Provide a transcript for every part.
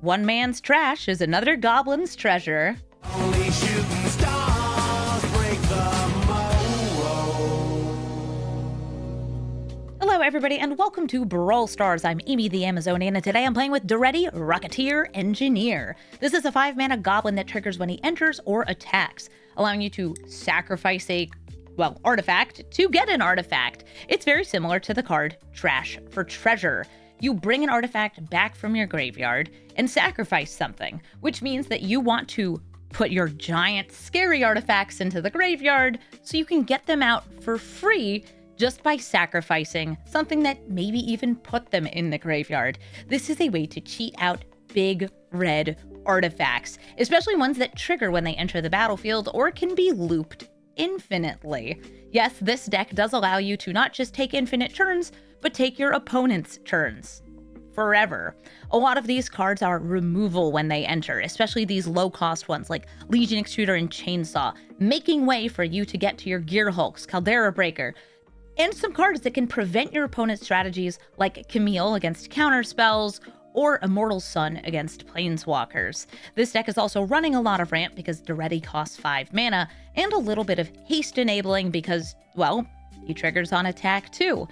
one man's trash is another goblin's treasure. Only shooting stars break the mold. Hello everybody and welcome to Brawl Stars. I'm Amy the Amazonian and today I'm playing with Daretti, Rocketeer, Engineer. This is a 5-mana goblin that triggers when he enters or attacks, allowing you to sacrifice a artifact to get an artifact. It's very similar to the card Trash for Treasure. You bring an artifact back from your graveyard and sacrifice something, which means that you want to put your giant scary artifacts into the graveyard so you can get them out for free just by sacrificing something that maybe even put them in the graveyard. This is a way to cheat out big red artifacts, especially ones that trigger when they enter the battlefield or can be looped infinitely. Yes, this deck does allow you to not just take infinite turns, but take your opponent's turns forever. A lot of these cards are removal when they enter, especially these low-cost ones like Legion Extruder and Chainsaw, making way for you to get to your Gear Hulks, Caldera Breaker, and some cards that can prevent your opponent's strategies like Camille against counter spells or Immortal Sun against Planeswalkers. This deck is also running a lot of ramp because Daretti costs 5 mana, and a little bit of haste enabling because, well, he triggers on attack too.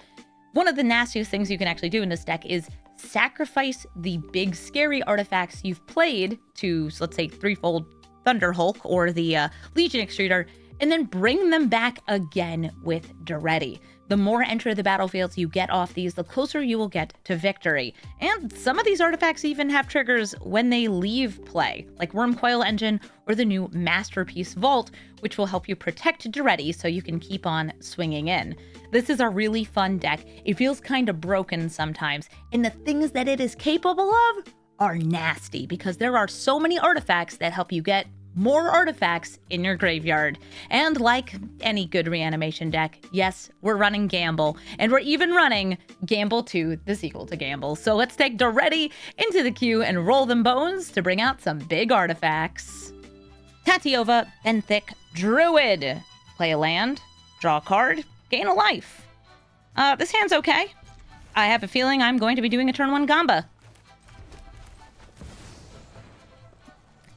One of the nastiest things you can actually do in this deck is sacrifice the big scary artifacts you've played to, let's say, Threefold Thunder Hulk or the Legion Extruder, and then bring them back again with Daretti. The more enter the battlefields you get off these, the closer you will get to victory. And some of these artifacts even have triggers when they leave play, like Wormcoil Engine or the new Masterpiece Vault, which will help you protect Daretti so you can keep on swinging in. This is a really fun deck. It feels kind of broken sometimes, and the things that it is capable of are nasty because there are so many artifacts that help you get more artifacts in your graveyard. And like any good reanimation deck, yes, we're running Gamble, and we're even running Gamble 2, the sequel to Gamble. So let's take Daretti into the queue and roll them bones to bring out some big artifacts. Tatiova, Benthic, Druid. Play a land, draw a card, gain a life. This hand's okay. I have a feeling I'm going to be doing a turn 1 Gamba.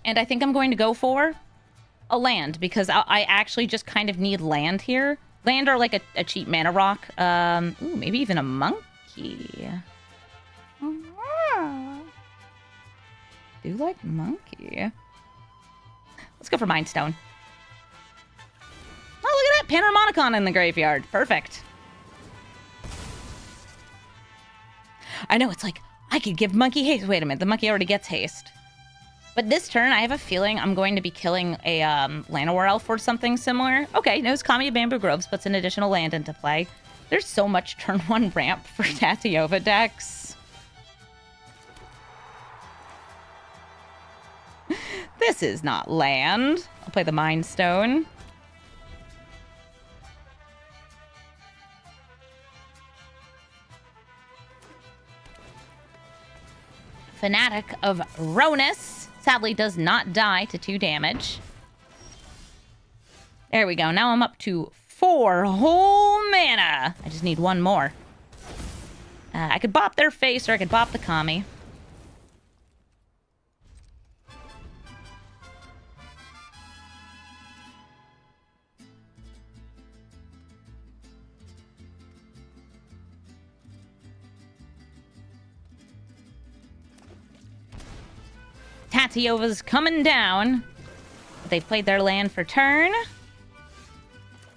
And I think I'm going to go for a land because I actually just kind of need land here. Land or like a cheap mana rock. Ooh, maybe even a monkey. Do like monkey. Let's go for Mind Stone. Oh, look at that! Panharmonicon in the graveyard. Perfect. I know, it's like, I could give monkey haste. Wait a minute, the monkey already gets haste. But this turn, I have a feeling I'm going to be killing a Llanowar Elf or something similar. Okay, knows Kami of Bamboo Groves puts an additional land into play. There's so much turn 1 ramp for Tatiova decks. This is not land. I'll play the Mind Stone. Fanatic of Ronus. Sadly does not die to 2 damage. There we go. Now I'm up to 4 whole mana. I just need 1 more. I could bop their face or I could bop the Kami. Tatiova's coming down. They've played their land for turn.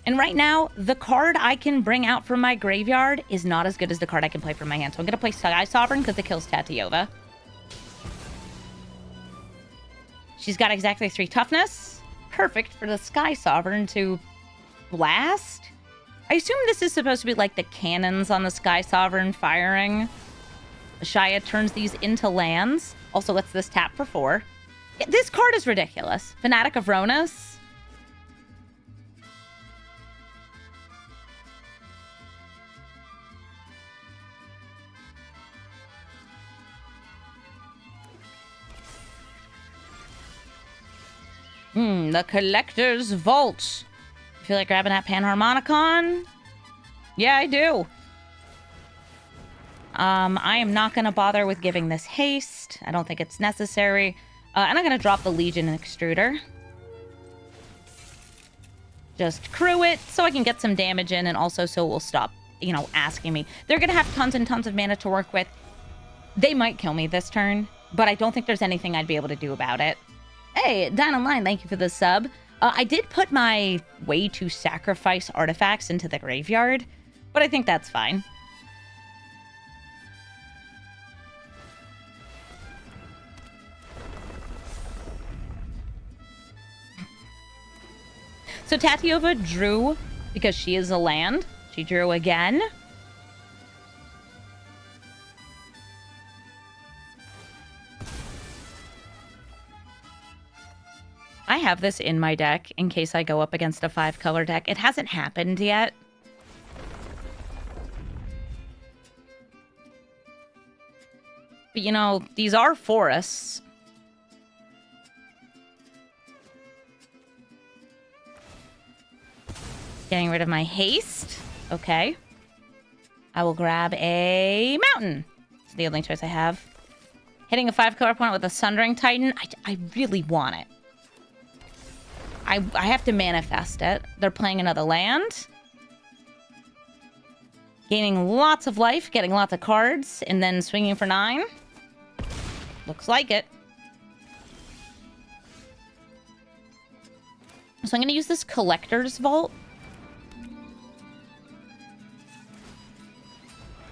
And right now, the card I can bring out from my graveyard is not as good as the card I can play from my hand. So I'm going to play Sky Sovereign because it kills Tatiova. She's got exactly 3 toughness. Perfect for the Sky Sovereign to blast. I assume this is supposed to be like the cannons on the Sky Sovereign firing. Shaya turns these into lands. Also lets this tap for 4. This card is ridiculous. Fanatic of Ronus. The Collector's Vault. You feel like grabbing that Panharmonicon? Yeah, I do. I am not going to bother with giving this haste. I don't think it's necessary. And I'm going to drop the Legion Extruder. Just crew it so I can get some damage in, and also so it will stop, you know, asking me. They're going to have tons and tons of mana to work with. They might kill me this turn, but I don't think there's anything I'd be able to do about it. Hey, Dynamite, thank you for the sub. I did put my way to sacrifice artifacts into the graveyard, but I think that's fine. So Tatiova drew because she is a land. She drew again. I have this in my deck in case I go up against a 5-color deck. It hasn't happened yet. But, you know, these are forests. Getting rid of my haste. Okay. I will grab a mountain. It's the only choice I have. Hitting a 5-color opponent with a Sundering Titan. I really want it. I have to manifest it. They're playing another land. Gaining lots of life, getting lots of cards, and then swinging for 9. Looks like it. So I'm going to use this Collector's Vault.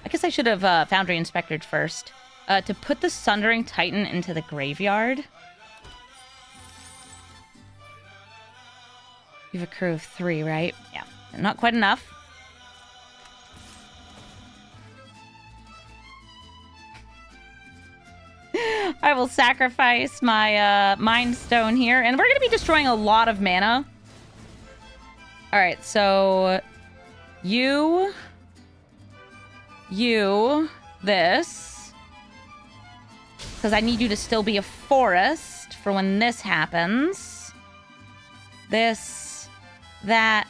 I guess I should have Foundry Inspectored first. To put the Sundering Titan into the graveyard. You have a crew of 3, right? Yeah. Not quite enough. I will sacrifice my Mind Stone here. And we're going to be destroying a lot of mana. Alright, so... You... This. Because I need you to still be a forest for when this happens. This, that,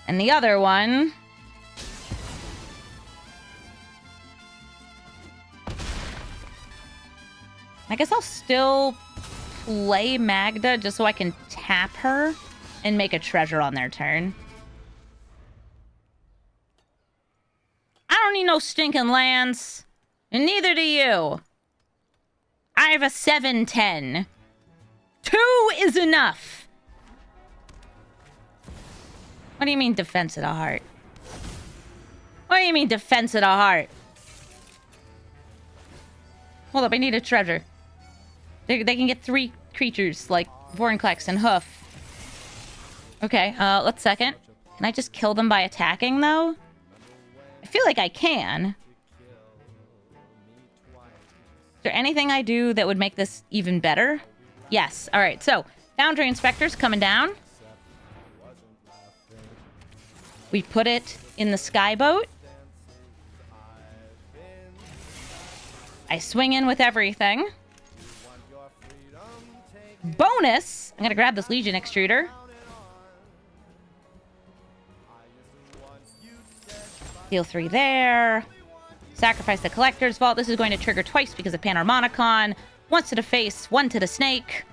and the other one. I guess I'll still play Magda just so I can tap her and make a treasure on their turn. I don't need no stinking lands. And neither do you. I have a 7/10. 2 is enough. What do you mean defense of the heart? What do you mean defense of the heart? Hold up, I need a treasure. They can get 3 creatures like Vorinclex and Hoof. Okay, let's second. Can I just kill them by attacking though? I feel like I can. Is there anything I do that would make this even better? Yes. All right. So, Foundry Inspector's coming down. We put it in the Skyboat. I swing in with everything. Bonus! I'm going to grab this Legion Extruder. Deal 3 there. Sacrifice the Collector's Vault. This is going to trigger twice because of Panharmonicon. Once to the face, 1 to the snake.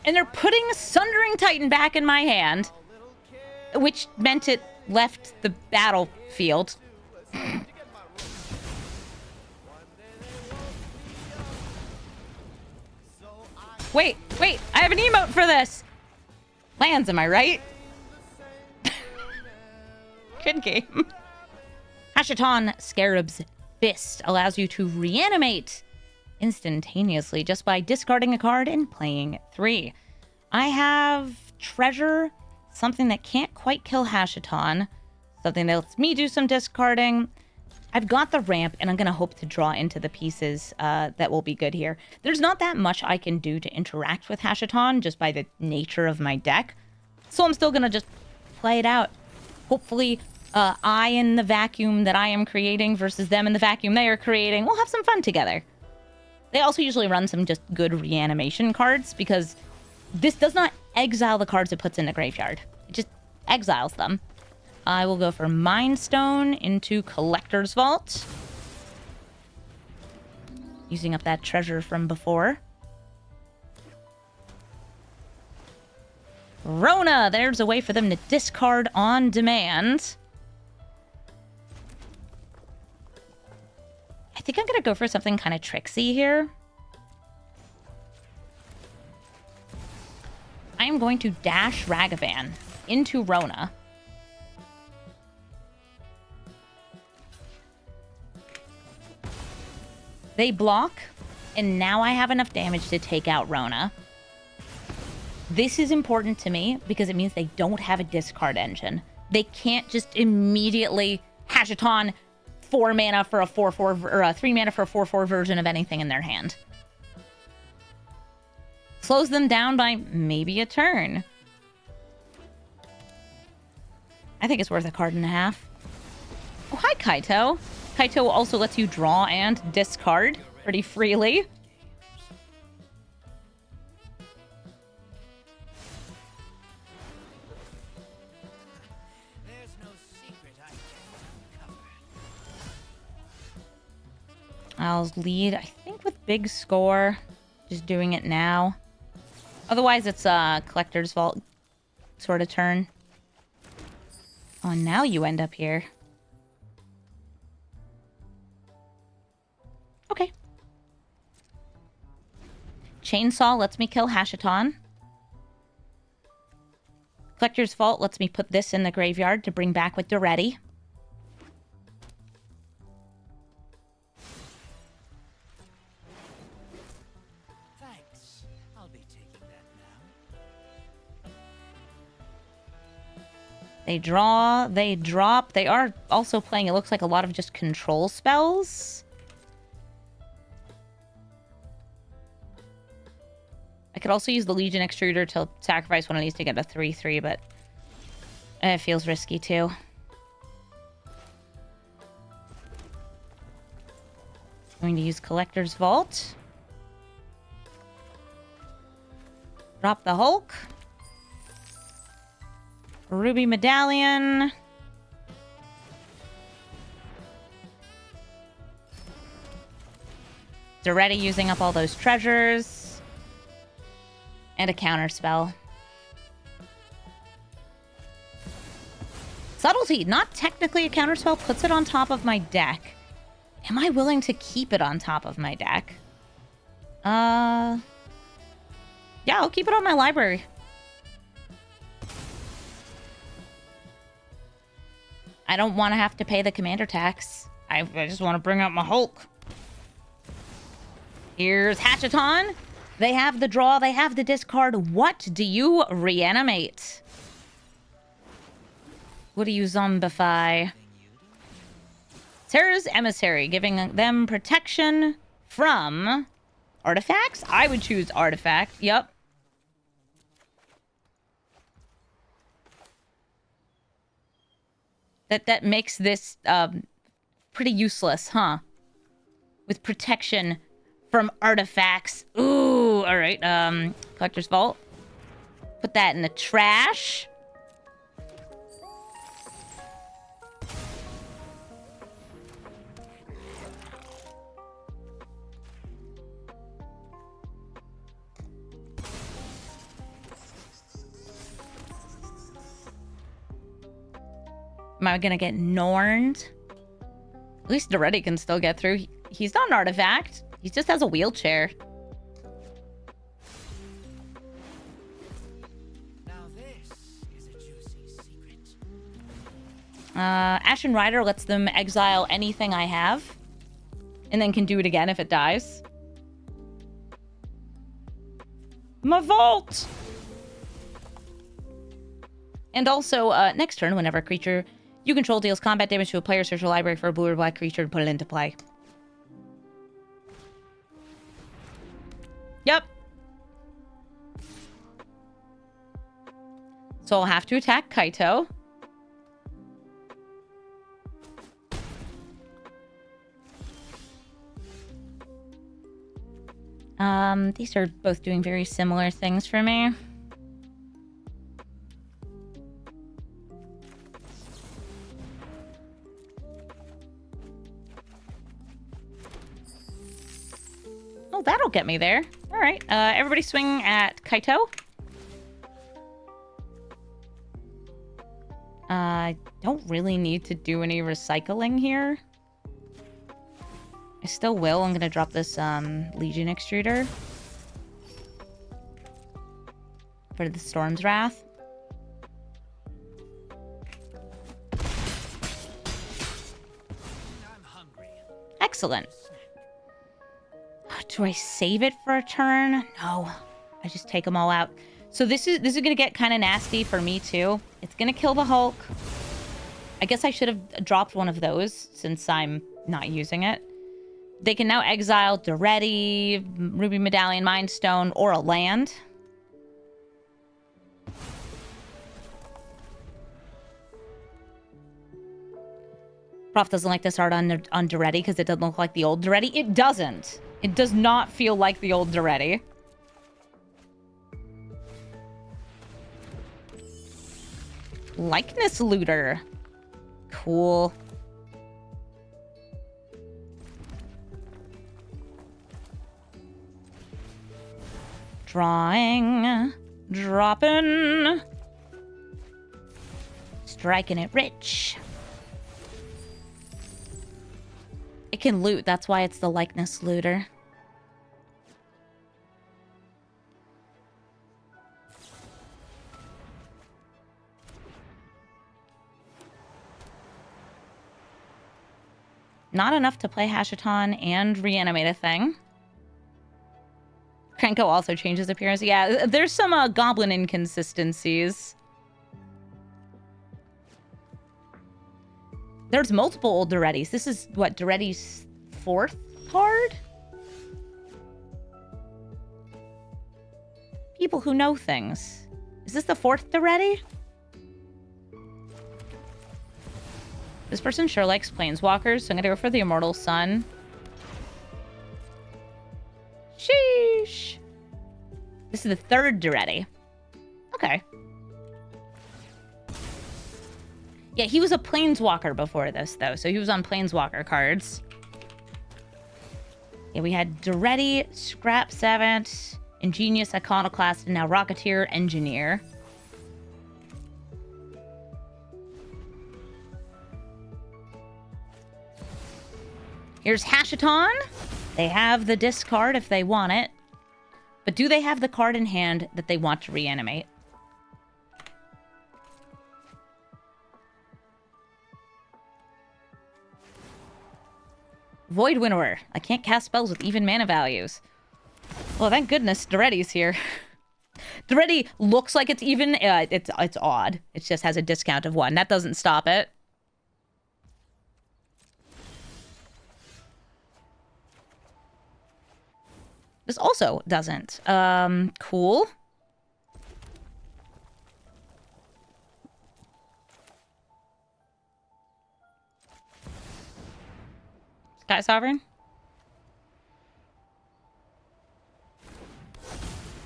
And they're putting Sundering Titan back in my hand, which meant it left the battlefield. Wait, I have an emote for this. Lands, am I right? Good game. Hashaton Scarab's Fist allows you to reanimate instantaneously just by discarding a card and playing 3. I have Treasure, something that can't quite kill Hashaton, something that lets me do some discarding. I've got the ramp, and I'm going to hope to draw into the pieces that will be good here. There's not that much I can do to interact with Hashaton just by the nature of my deck. So I'm still going to just play it out. Hopefully, I in the vacuum that I am creating versus them in the vacuum they are creating, we'll have some fun together. They also usually run some just good reanimation cards because this does not exile the cards it puts in the graveyard. It just exiles them. I will go for Mind Stone into Collector's Vault. Using up that treasure from before. Rona! There's a way for them to discard on demand. I think I'm going to go for something kind of tricksy here. I am going to dash Ragavan into Rona. They block, and now I have enough damage to take out Rona. This is important to me because it means they don't have a discard engine. They can't just immediately Hashiton 4 mana for a 4/4 or 3 mana for a 4/4 version of anything in their hand. Slows them down by maybe a turn. I think it's worth a card and a half. Oh, hi, Kaito. Kaito also lets you draw and discard pretty freely. I'll lead, I think, with big score. Just doing it now. Otherwise, it's a Collector's Vault sort of turn. Oh, and now you end up here. Okay. Chainsaw lets me kill Hashiton. Collector's Vault lets me put this in the graveyard to bring back with Daretti. They draw, they drop. They are also playing, it looks like, a lot of just control spells. I could also use the Legion Extruder to sacrifice one of these to get a 3/3, but it feels risky too. Going to use Collector's Vault. Drop the Hulk. Ruby Medallion. Daretti using up all those treasures. And a counter spell. Subtlety, not technically a counter spell, puts it on top of my deck. Am I willing to keep it on top of my deck? Yeah, I'll keep it on my library. I don't want to have to pay the commander tax. I just want to bring out my Hulk. Here's Hashiton. They have the draw. They have the discard. What do you reanimate? What do you zombify? Terra's Emissary, giving them protection from artifacts? I would choose artifact. Yep. That makes this pretty useless, huh? With protection from artifacts. Ooh, all right. Collector's Vault. Put that in the trash. Am I gonna get Norned? At least Daretti can still get through. He's not an artifact. He just has a wheelchair. Now this is a juicy secret. Ashen Rider lets them exile anything I have. And then can do it again if it dies. My vault! And also, next turn, whenever a creature you control deals combat damage to a player, search your library for a blue or black creature and put it into play. Yep. So I'll have to attack Kaito. These are both doing very similar things for me. Oh, that'll get me there. All right. Everybody swing at Kaito. I don't really need to do any recycling here. I still will. I'm going to drop this Legion Extruder for the Storm's Wrath. I'm hungry. Excellent. Do I save it for a turn? No. I just take them all out. So this is going to get kind of nasty for me too. It's going to kill the Hulk. I guess I should have dropped one of those since I'm not using it. They can now exile Daretti, Ruby Medallion, Mind Stone, or a land. Prof doesn't like this art on Daretti because it doesn't look like the old Daretti. It doesn't. It does not feel like the old Daretti. Likeness Looter. Cool. Drawing. Dropping. Striking it rich. It can loot. That's why it's the Likeness Looter. Not enough to play Hashaton and reanimate a thing. Krenko also changes appearance. Yeah, there's some goblin inconsistencies. There's multiple old Darettis. This is, what, Daretti's 4th card? People who know things. Is this the 4th Daretti? This person sure likes Planeswalkers, so I'm gonna go for the Immortal Sun. Sheesh. This is the 3rd Daretti. Okay. Yeah, he was a Planeswalker before this, though, so he was on Planeswalker cards. Yeah, we had Daretti, Scrap Savant, Ingenious Iconoclast, and now Rocketeer, Engineer. Here's Hashaton. They have the discard if they want it. But do they have the card in hand that they want to reanimate? Void Winnower. I can't cast spells with even mana values. Well, thank goodness Daretti's here. Daretti looks like it's even. It's odd. It just has a discount of 1. That doesn't stop it. This also doesn't. Cool. Sky Sovereign.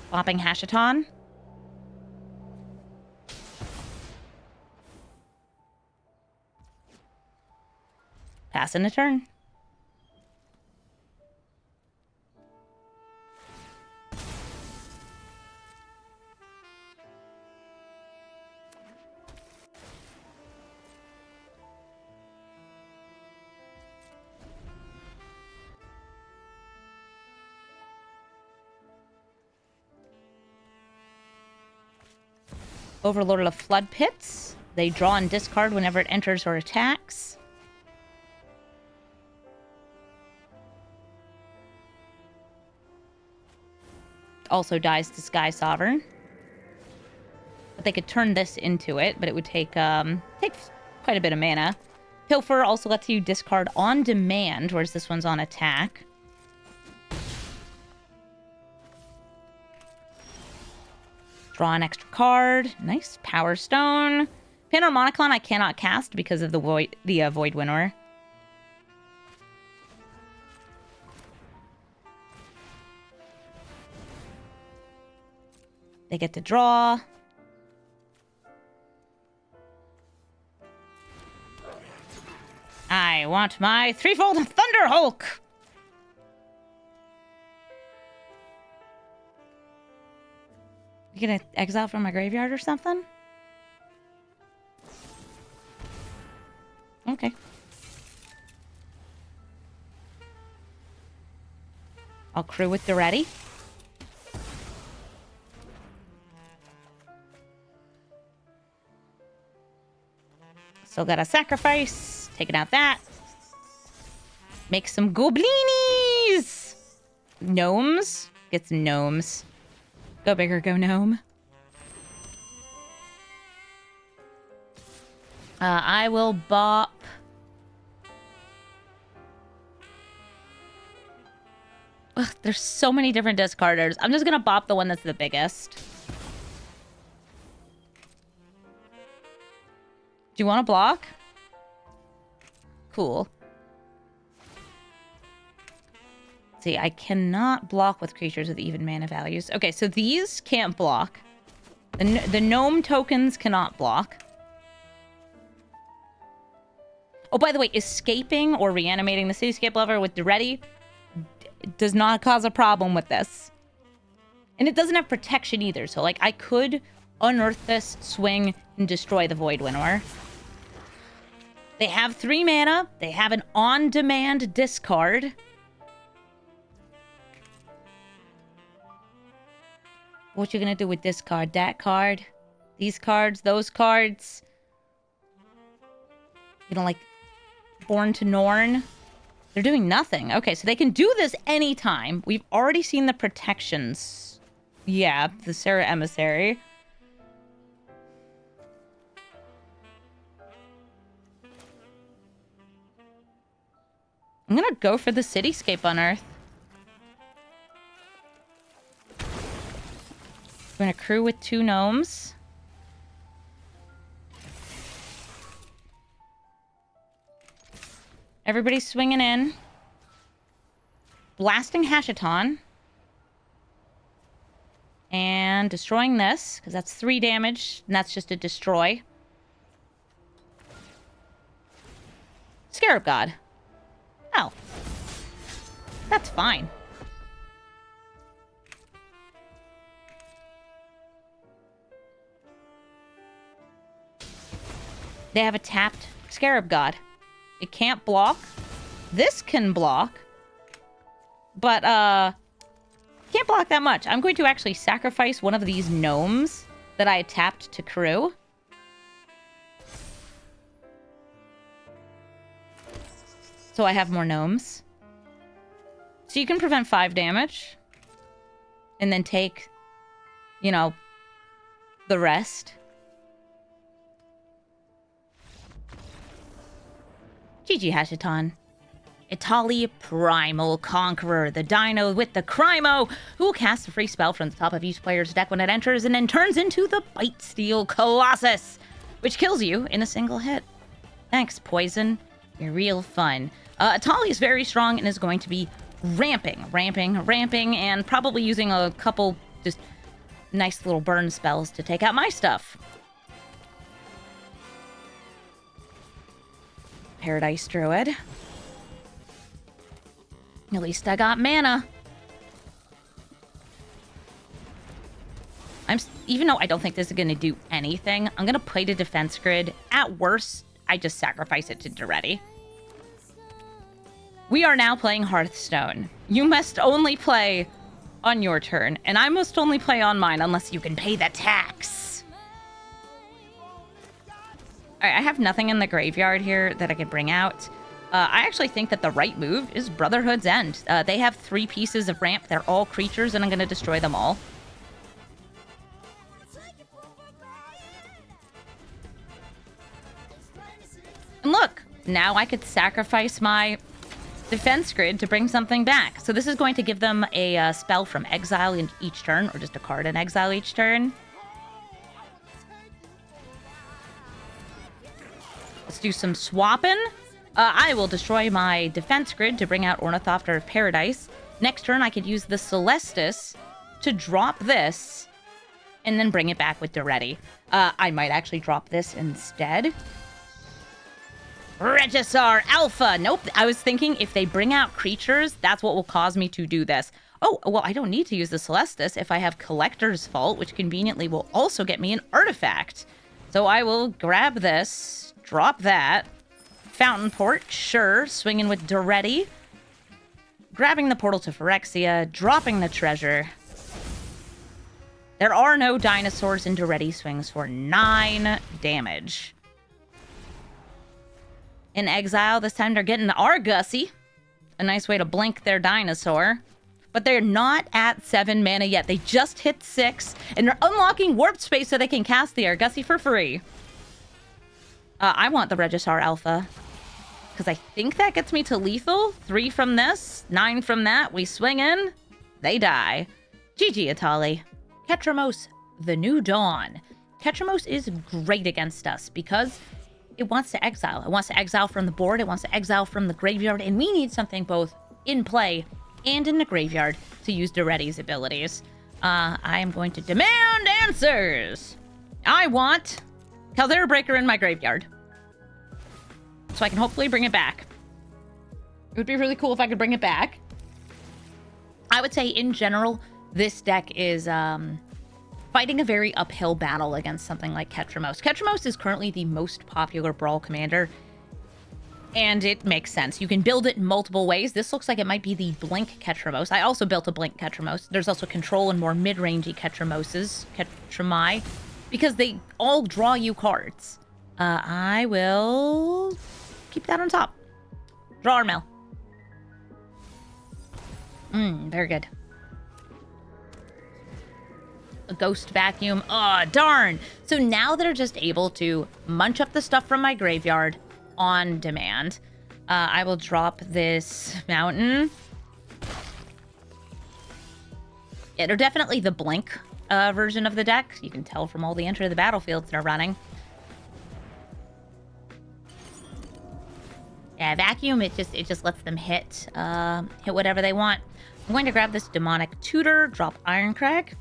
Flopping Hashaton. Passing a turn. Overlord of Flood Pits. They draw and discard whenever it enters or attacks. Also dies to Sky Sovereign. But they could turn this into it, but it would take quite a bit of mana. Pilfer also lets you discard on demand, whereas this one's on attack. Draw an extra card. Nice. Power Stone. Panharmonicon I cannot cast because of the Void Winnower. They get to draw. I want my threefold Thunder Hulk. You gonna exile from my graveyard or something? Okay. I'll crew with Daretti. Still got a sacrifice. Taking out that. Make some goblinis! Gnomes? Get some gnomes. Go bigger, go gnome. I will bop. Ugh, there's so many different discarders. I'm just gonna bop the one that's the biggest. Do you want to block? Cool. See, I cannot block with creatures with even mana values. Okay, so these can't block. The gnome tokens cannot block. Oh, by the way, escaping or reanimating the cityscape lover with Daretti does not cause a problem with this. And it doesn't have protection either. So, like, I could unearth this, swing, and destroy the Void Winnower. They have 3 mana. They have an on-demand discard. What you gonna do with this card? That card? These cards? Those cards? You know, like, Born to Norn? They're doing nothing. Okay, so they can do this anytime. We've already seen the protections. Yeah, the Sarah Emissary. I'm gonna go for the Cityscape Unearth. I'm gonna crew with 2 gnomes. Everybody's swinging in. Blasting Hashaton. And destroying this, because that's 3 damage, and that's just a destroy. Scarab God. Oh. That's fine. They have a tapped Scarab God. It can't block. This can block. But, can't block that much. I'm going to actually sacrifice one of these gnomes that I tapped to crew. So I have more gnomes. So you can prevent 5 damage. And then take, you know, the rest. GG Hashaton. Itali Primal Conqueror, the dino with the Crimo, who will cast a free spell from the top of each player's deck when it enters and then turns into the Bite Steel Colossus, which kills you in a single hit. Thanks, Poison. You're real fun. Itali is very strong and is going to be ramping, and probably using a couple just nice little burn spells to take out my stuff. Paradise Druid. At least I got mana. Even though I don't think this is going to do anything, I'm going to play the defense grid. At worst, I just sacrifice it to Daretti. We are now playing Hearthstone. You must only play on your turn, and I must only play on mine unless you can pay the tax. Alright, I have nothing in the graveyard here that I could bring out. I actually think that the right move is Brotherhood's End. They have 3 pieces of ramp. They're all creatures, and I'm going to destroy them all. And look, now I could sacrifice my defense grid to bring something back. So this is going to give them a spell from exile in each turn, or just a card in exile each turn. Let's do some swapping. I will destroy my defense grid to bring out Ornithopter of Paradise. Next turn, I could use the Celestis to drop this and then bring it back with Daretti. I might actually drop this instead. Regisar Alpha. Nope. I was thinking if they bring out creatures, that's what will cause me to do this. Oh, well, I don't need to use the Celestis if I have Collector's Vault, which conveniently will also get me an artifact. So I will grab this, drop that. Fountain Port, sure. Swinging with Daretti. Grabbing the portal to Phyrexia, dropping the treasure. There are no dinosaurs in Daretti swings for 9 damage. In exile, this time they're getting the Argosy. A nice way to blink their dinosaur. But they're not at 7 mana yet. They just hit 6, and they're unlocking Warp Space so they can cast the Argosy for free. I want the Regisar Alpha, because I think that gets me to lethal. 3 from this, 9 from that. We swing in, they die. GG, Atali. Ketramos, the New Dawn. Ketramos is great against us because it wants to exile. It wants to exile from the board. It wants to exile from the graveyard, and we need something both in play and in the graveyard to use Daretti's abilities. I am going to demand answers. I want Caldera Breaker in my graveyard, so I can hopefully bring it back. It would be really cool if I could bring it back. I would say, in general, this deck is fighting a very uphill battle against something like Ketramos. Ketramos is currently the most popular Brawl commander, and it makes sense. You can build it in multiple ways. This looks like it might be the Blink Ketramos. I also built a Blink Ketramos. There's also Control and more mid-rangey Ketramoses, Ketrami, because they all draw you cards. I will keep that on top. Draw our mill. Very good. A Ghost Vacuum. Oh, darn. So now they're just able to munch up the stuff from my graveyard on demand. I will drop this mountain. Yeah, they're definitely the Blink version of the deck. You can tell from all the Enter the Battlefields they're running. Yeah, Vacuum, it just lets them hit whatever they want. I'm going to grab this Demonic Tutor, drop Ironcrag.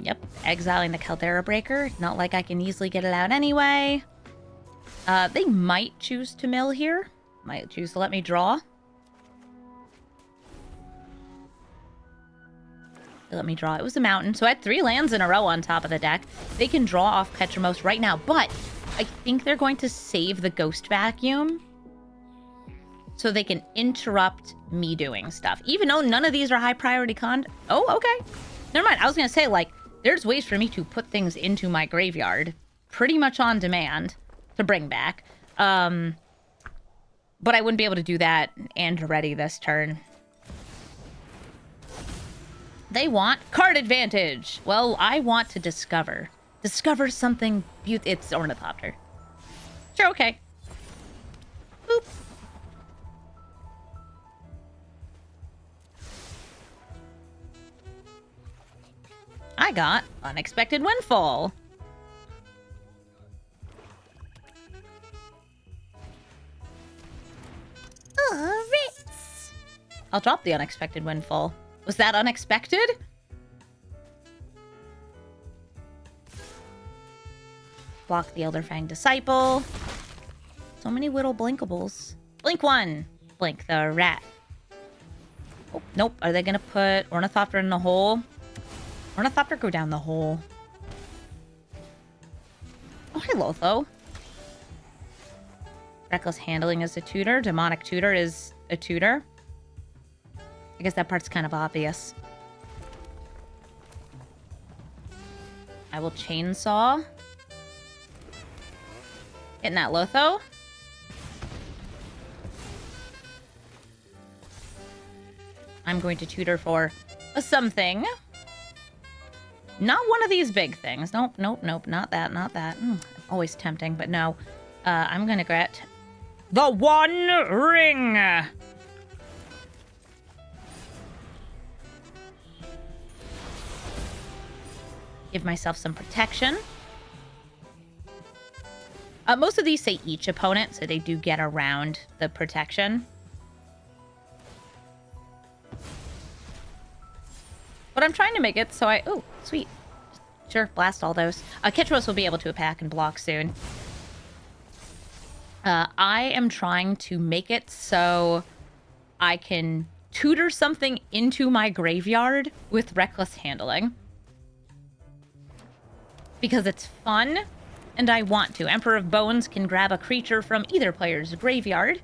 Yep, exiling the Caldera Breaker. Not like I can easily get it out anyway. They might choose to mill here. Might choose to let me draw. They let me draw. It was a mountain, so I had 3 lands in a row on top of the deck. They can draw off Ketramos right now, but I think they're going to save the Ghost Vacuum so they can interrupt me doing stuff. Even though none of these are high priority Oh, okay. Never mind. I was going to say, like, there's ways for me to put things into my graveyard pretty much on demand to bring back. But I wouldn't be able to do that and ready this turn. They want card advantage. Well, I want to discover. Discover something beautiful. It's Ornithopter. Sure, okay. Boop. I got Unexpected Windfall. Oh, Ritz. I'll drop the Unexpected Windfall. Was that unexpected? Block the Elderfang Disciple. So many little blinkables. Blink 1. Blink the rat. Oh, nope. Are they going to put Ornithopter in the hole? Ornithopter, go down the hole. Oh, hi, Lotho. Reckless Handling is a tutor. Demonic Tutor is a tutor. I guess that part's kind of obvious. I will Chainsaw. Hitting that Lotho. I'm going to tutor for a something. Not one of these big things. Nope, nope, nope. Not that, not that. Always tempting, but no. I'm going to get the One Ring. Give myself some protection. Most of these say each opponent, so they do get around the protection. But I'm trying to make it so I... Oh, sweet. Sure, blast all those. Ketros will be able to attack and block soon. I am trying to make it so I can tutor something into my graveyard with reckless handling. Because it's fun, and I want to. Emperor of Bones can grab a creature from either player's graveyard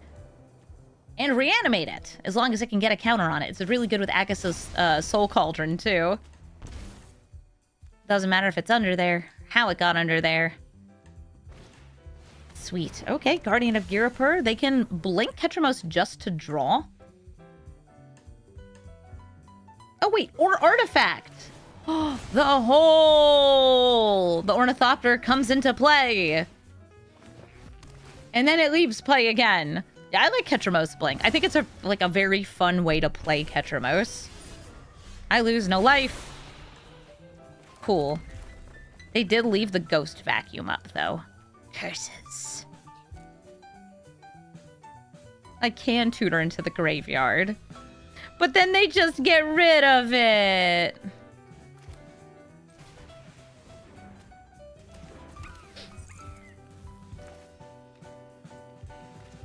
and reanimate it, as long as it can get a counter on it. It's really good with Agus's Soul Cauldron, too. Doesn't matter if it's under there, how it got under there. Sweet. Okay, Guardian of Girapur. They can blink Ketramos just to draw. Oh, wait, or Artifact. The Ornithopter comes into play. And then it leaves play again. Yeah, I like Ketramos Blink. I think it's a very fun way to play Ketramos. I lose no life. Cool. They did leave the Ghost Vacuum up, though. Curses. I can tutor into the graveyard. But then they just get rid of it.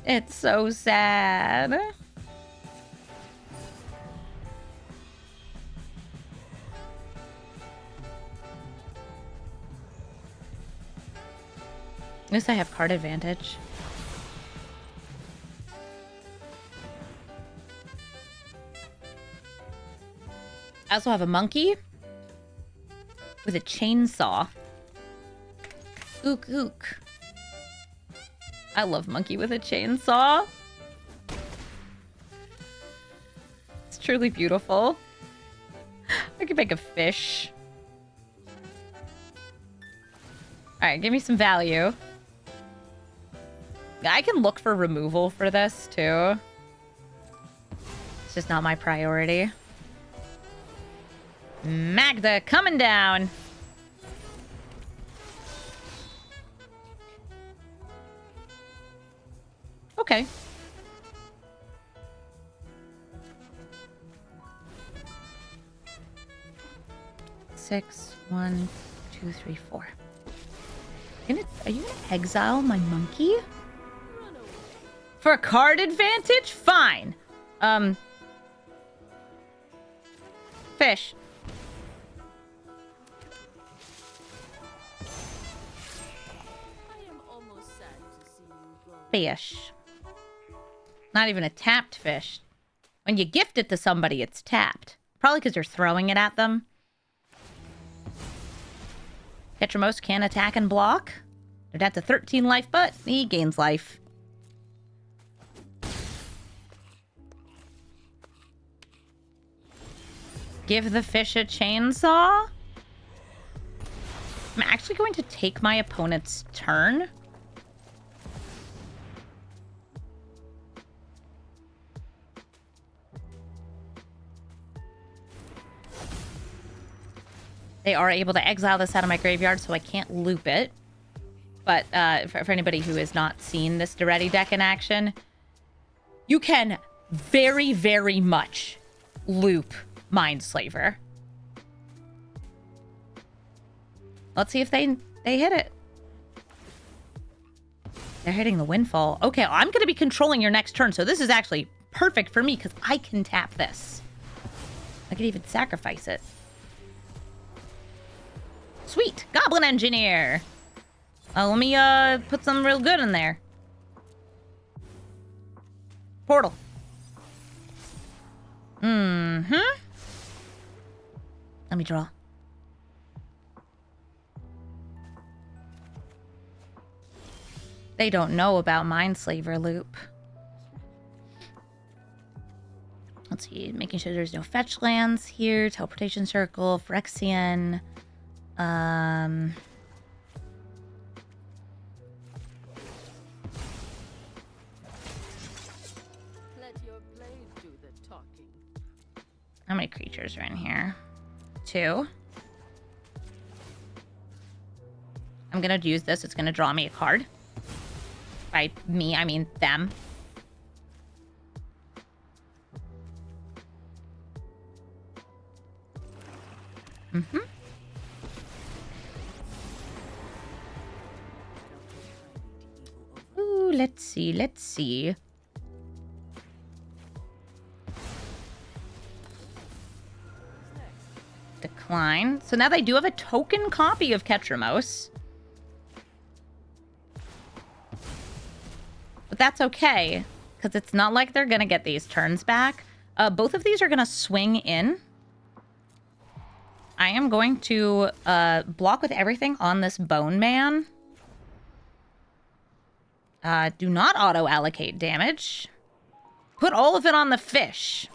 It's so sad. At least I have card advantage. I also have a monkey with a chainsaw. Ook ook. I love monkey with a chainsaw. It's truly beautiful. I could make a fish. Alright, give me some value. I can look for removal for this, too. It's just not my priority. Magda coming down. Okay. Six, 1, 2, 3, 4. Are you gonna exile my monkey? For a card advantage? Fine. Fish. Fish. Not even a tapped fish. When you gift it to somebody, it's tapped. Probably because you're throwing it at them. Ketramos can attack and block. They're down to 13 life, but he gains life. Give the fish a chainsaw. I'm actually going to take my opponent's turn. They are able to exile this out of my graveyard, so I can't loop it. But for anybody who has not seen this Daretti deck in action, you can very, very much loop Mindslaver. Let's see if they hit it. They're hitting the Windfall. Okay, I'm going to be controlling your next turn, so this is actually perfect for me because I can tap this. I could even sacrifice it. Sweet! Goblin Engineer! Let me put something real good in there. Portal. Mm-hmm. Let me draw. They don't know about Mindslaver Loop. Let's see, making sure there's no fetch lands here. Teleportation Circle, Phyrexian. Let your blade do the talking. How many creatures are in here? 2. I'm gonna use this. It's gonna draw me a card. By me, I mean them. Mm-hmm. Ooh, let's see, let's see. Decline. So now they do have a token copy of Ketramos. But that's okay, because it's not like they're going to get these turns back. Both of these are going to swing in. I am going to block with everything on this Bone Man. Do not auto-allocate damage. Put all of it on the fish.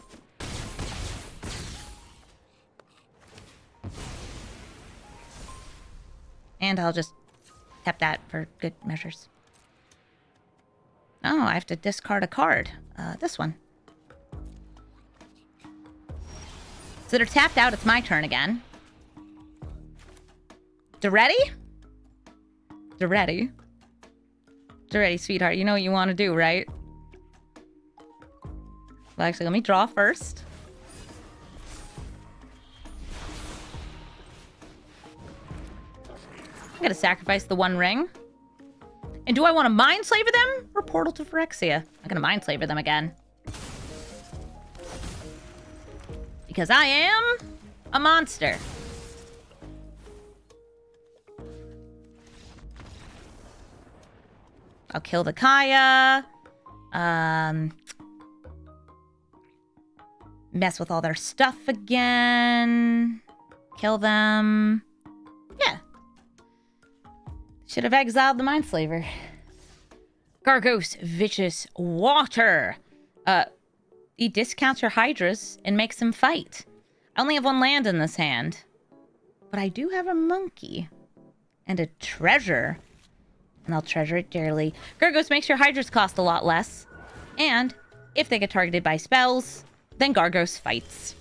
And I'll just tap that for good measures. Oh, I have to discard a card. This one. So they're tapped out. It's my turn again. Daretti? Daretti? Daretti, sweetheart. You know what you want to do, right? Well, actually, let me draw first. I'm gonna sacrifice the one ring. And do I want to Mind Slaver them or Portal to Phyrexia? I'm gonna Mind Slaver them again. Because I am a monster. I'll kill the Kaya. Mess with all their stuff again. Kill them. Yeah. Should have exiled the Mind Slaver. Gargos, Vicious Water. He discounts your Hydras and makes them fight. I only have one land in this hand. But I do have a monkey. And a treasure. And I'll treasure it dearly. Gargos makes your Hydras cost a lot less. And if they get targeted by spells, then Gargos fights.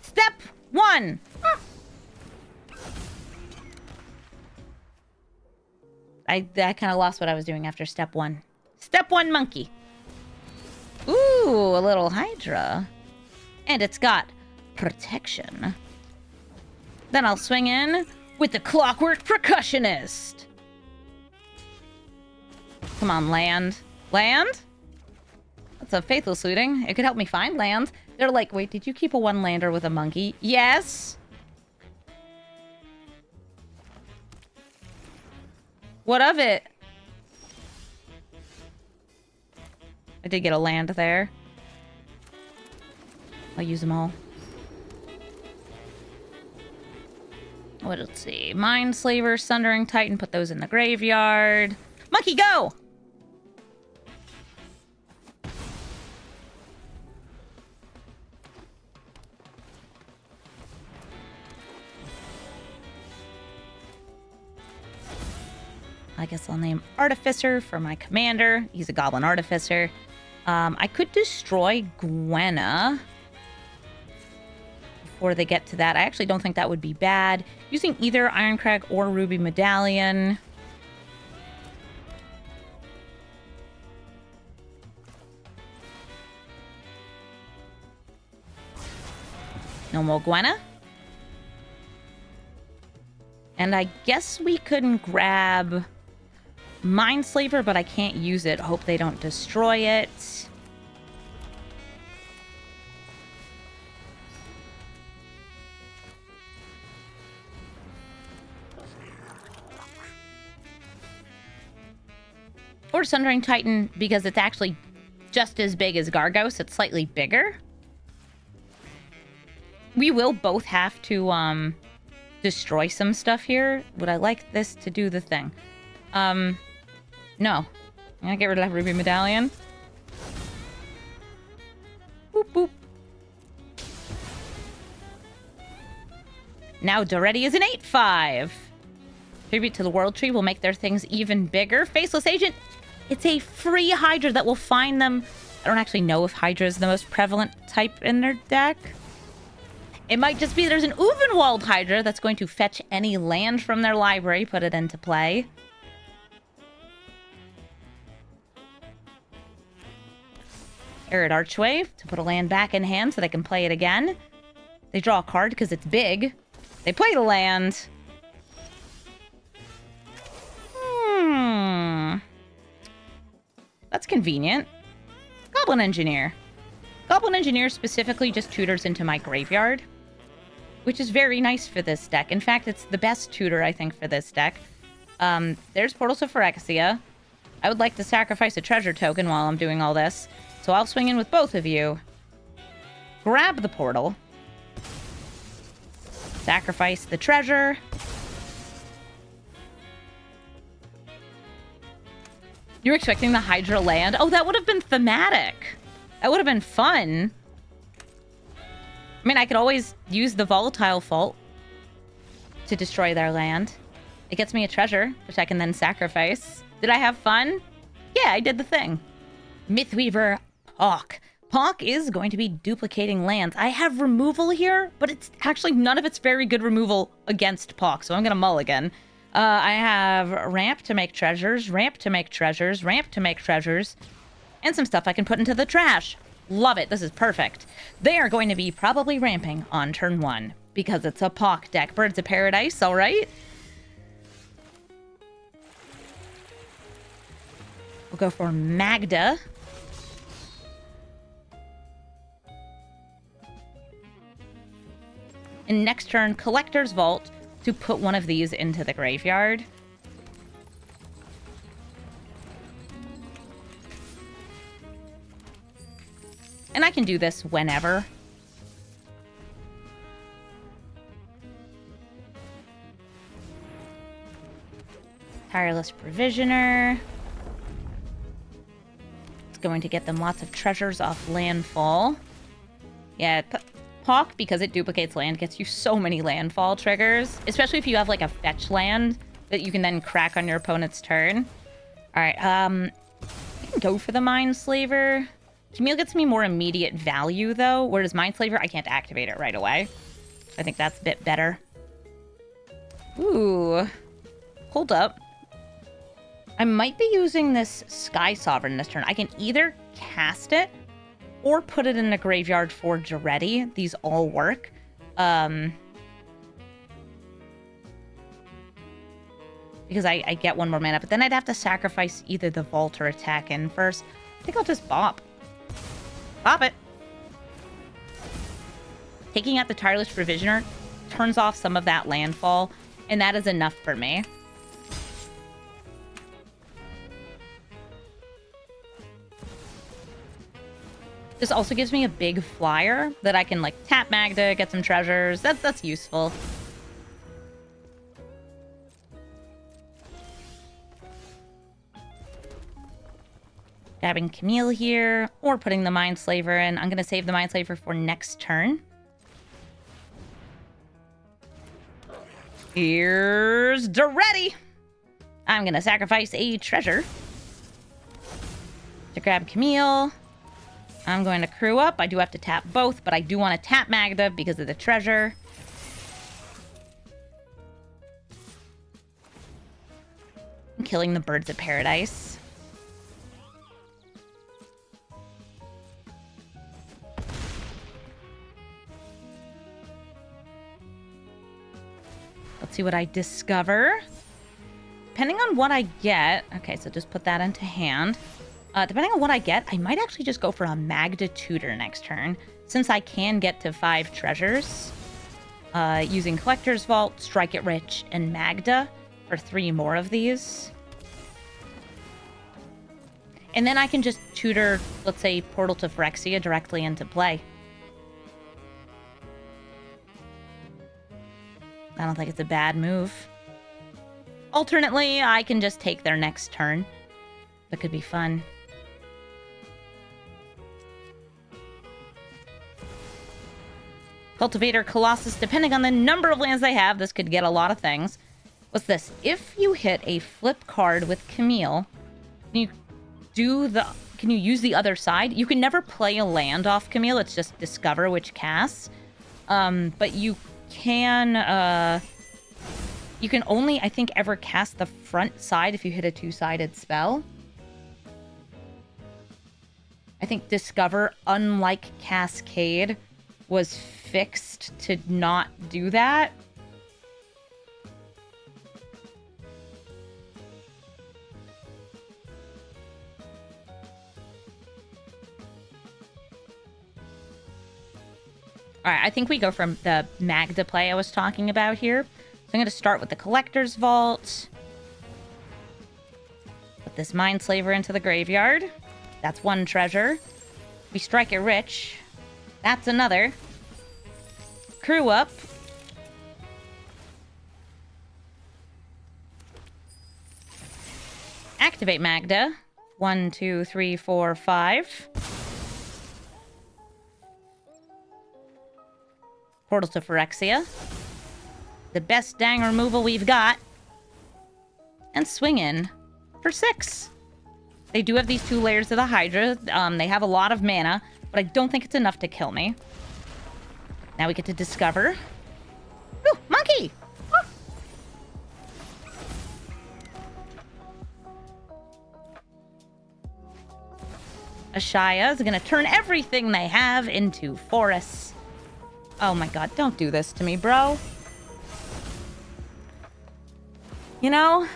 Step 1! I kind of lost what I was doing after step 1. Step 1, monkey. Ooh, a little Hydra. And it's got protection. Then I'll swing in with the Clockwork Percussionist. Come on, land. Land? That's a faithless looting. It could help me find land. They're like, wait, did you keep a one-lander with a monkey? Yes. What of it? I did get a land there. I'll use them all. What, let's see. Mind Slaver, Sundering Titan, put those in the graveyard. Monkey, go! I guess I'll name Artificer for my commander. He's a Goblin Artificer. I could destroy Gwenna before they get to that. I actually don't think that would be bad. Using either Ironcrag or Ruby Medallion. No more Gwenna. And I guess we couldn't grab Mind Slaver, but I can't use it. Hope they don't destroy it. Or Sundering Titan, because it's actually just as big as Gargos. It's slightly bigger. We will both have to destroy some stuff here. Would I like this to do the thing? No. I'm gonna get rid of that Ruby Medallion. Boop, boop. Now Daretti is an 8/5. Tribute to the World Tree will make their things even bigger. Faceless Agent. It's a free Hydra that will find them. I don't actually know if Hydra is the most prevalent type in their deck. It might just be there's an Uvenwald Hydra that's going to fetch any land from their library, put it into play. Arid Archway to put a land back in hand so they can play it again. They draw a card because it's big. They play the land. That's convenient. Goblin Engineer. Goblin Engineer specifically just tutors into my graveyard, which is very nice for this deck. In fact, it's the best tutor, I think, for this deck. There's Portals of Phyrexia. I would like to sacrifice a treasure token while I'm doing all this, so I'll swing in with both of you. Grab the portal. Sacrifice the treasure. You're expecting the Hydra land? Oh, that would have been thematic. That would have been fun. I mean, I could always use the Volatile Fault to destroy their land. It gets me a treasure, which I can then sacrifice. Did I have fun? Yeah, I did the thing. Mythweaver Hawk. Hawk is going to be duplicating lands. I have removal here, but it's actually none of it's very good removal against Hawk, so I'm going to mulligan. I have ramp to make treasures, ramp to make treasures, ramp to make treasures, and some stuff I can put into the trash. Love it. This is perfect. They are going to be probably ramping on turn 1 because it's a Hawk deck. Birds of Paradise, all right? We'll go for Magda. And next turn, Collector's Vault to put one of these into the graveyard. And I can do this whenever. Tireless Provisioner. It's going to get them lots of treasures off landfall. Yeah, Hawk, because it duplicates land, gets you so many landfall triggers. Especially if you have, like, a fetch land that you can then crack on your opponent's turn. Alright, I can go for the Mindslaver. Camille gets me more immediate value, though, whereas Mindslaver, I can't activate it right away. I think that's a bit better. Ooh. Hold up. I might be using this Sky Sovereign this turn. I can either cast it or put it in the graveyard for Daretti. These all work. Because I get one more mana, but then I'd have to sacrifice either the Vault or attack in first. I think I'll just bop. Bop it. Taking out the Tireless Provisioner turns off some of that landfall, and that is enough for me. This also gives me a big flyer that I can, like, tap Magda, get some treasures. That's useful. Grabbing Camille here, or putting the Mindslaver in. I'm going to save the Mindslaver for next turn. Here's Daretti. I'm going to sacrifice a treasure to grab Camille. I'm going to crew up. I do have to tap both, but I do want to tap Magda because of the treasure. I'm killing the Birds of Paradise. Let's see what I discover. Depending on what I get... Okay, so just put that into hand. Depending on what I get, I might actually just go for a Magda Tutor next turn, since I can get to 5 treasures. Using Collector's Vault, Strike It Rich, and Magda for 3 more of these. And then I can just tutor, let's say, Portal to Phyrexia directly into play. I don't think it's a bad move. Alternately, I can just take their next turn. That could be fun. Cultivator, Colossus, depending on the number of lands they have, this could get a lot of things. What's this? If you hit a flip card with Camille, can you use the other side? You can never play a land off Camille, it's just discover which casts. But you can only, I think, ever cast the front side if you hit a 2-sided spell. I think Discover, unlike Cascade, was fixed to not do that. All right, I think we go from the Magda play I was talking about here. So I'm going to start with the Collector's Vault. Put this Mindslaver into the graveyard. That's one treasure. We strike it rich. That's another. Crew up. Activate Magda. 1, 2, 3, 4, 5. Portal to Phyrexia. The best dang removal we've got. And swing in for 6. They do have these 2 layers of the Hydra. They have a lot of mana, but I don't think it's enough to kill me. Now we get to discover. Ooh, monkey! Oh. Ashaya is going to turn everything they have into forests. Oh my god, don't do this to me, bro. You know,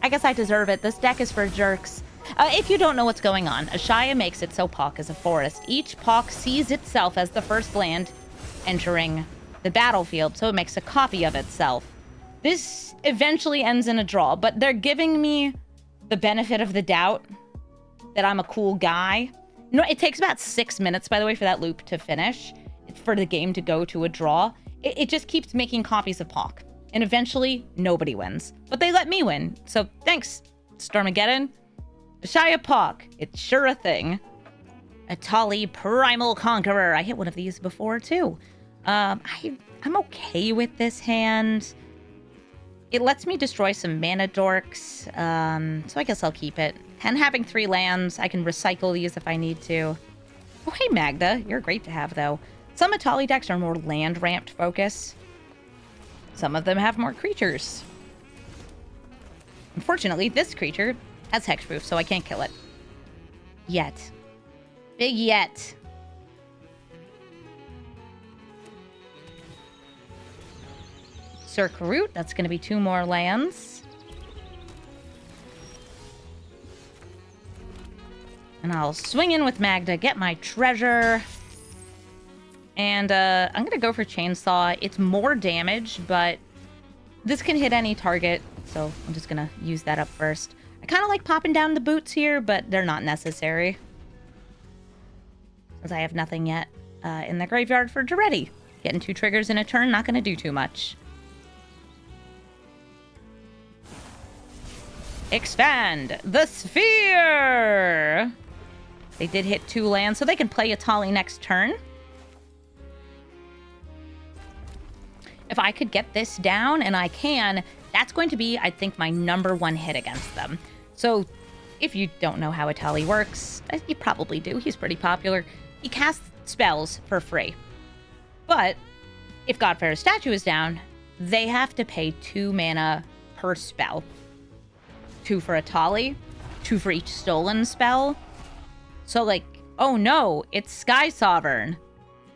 I guess I deserve it. This deck is for jerks. If you don't know what's going on, Ashaya makes it so Pawk is a forest. Each Pawk sees itself as the first land entering the battlefield, so it makes a copy of itself. This eventually ends in a draw, but they're giving me the benefit of the doubt that I'm a cool guy. No, it takes about 6 minutes, by the way, for that loop to finish. It's for the game to go to a draw. It just keeps making copies of Pawk. And eventually, nobody wins. But they let me win. So thanks, Stormageddon. Ashaya Pawk. It's sure a thing. Atali Primal Conqueror. I hit one of these before, too. I'm okay with this hand. It lets me destroy some mana dorks. So I guess I'll keep it. And having 3 lands, I can recycle these if I need to. Oh, hey, Magda. You're great to have, though. Some Atali decks are more land-ramped focus. Some of them have more creatures. Unfortunately, this creature has hexproof, so I can't kill it. Yet. Big yet. Cirque Root, that's going to be 2 more lands. And I'll swing in with Magda, get my treasure. And I'm going to go for Chainsaw. It's more damage, but this can hit any target. So I'm just going to use that up first. I kind of like popping down the boots here, but they're not necessary. As I have nothing yet in the graveyard for Daretti. Getting 2 triggers in a turn, not going to do too much. Expand the Sphere! They did hit 2 lands, so they can play Atali next turn. If I could get this down, and I can, that's going to be, I think, my #1 hit against them. So, if you don't know how Atali works, you probably do. He's pretty popular. He casts spells for free. But, if Godfair's statue is down, they have to pay 2 mana per spell. 2 for Atali, 2 for each stolen spell. So, like, oh no, it's Sky Sovereign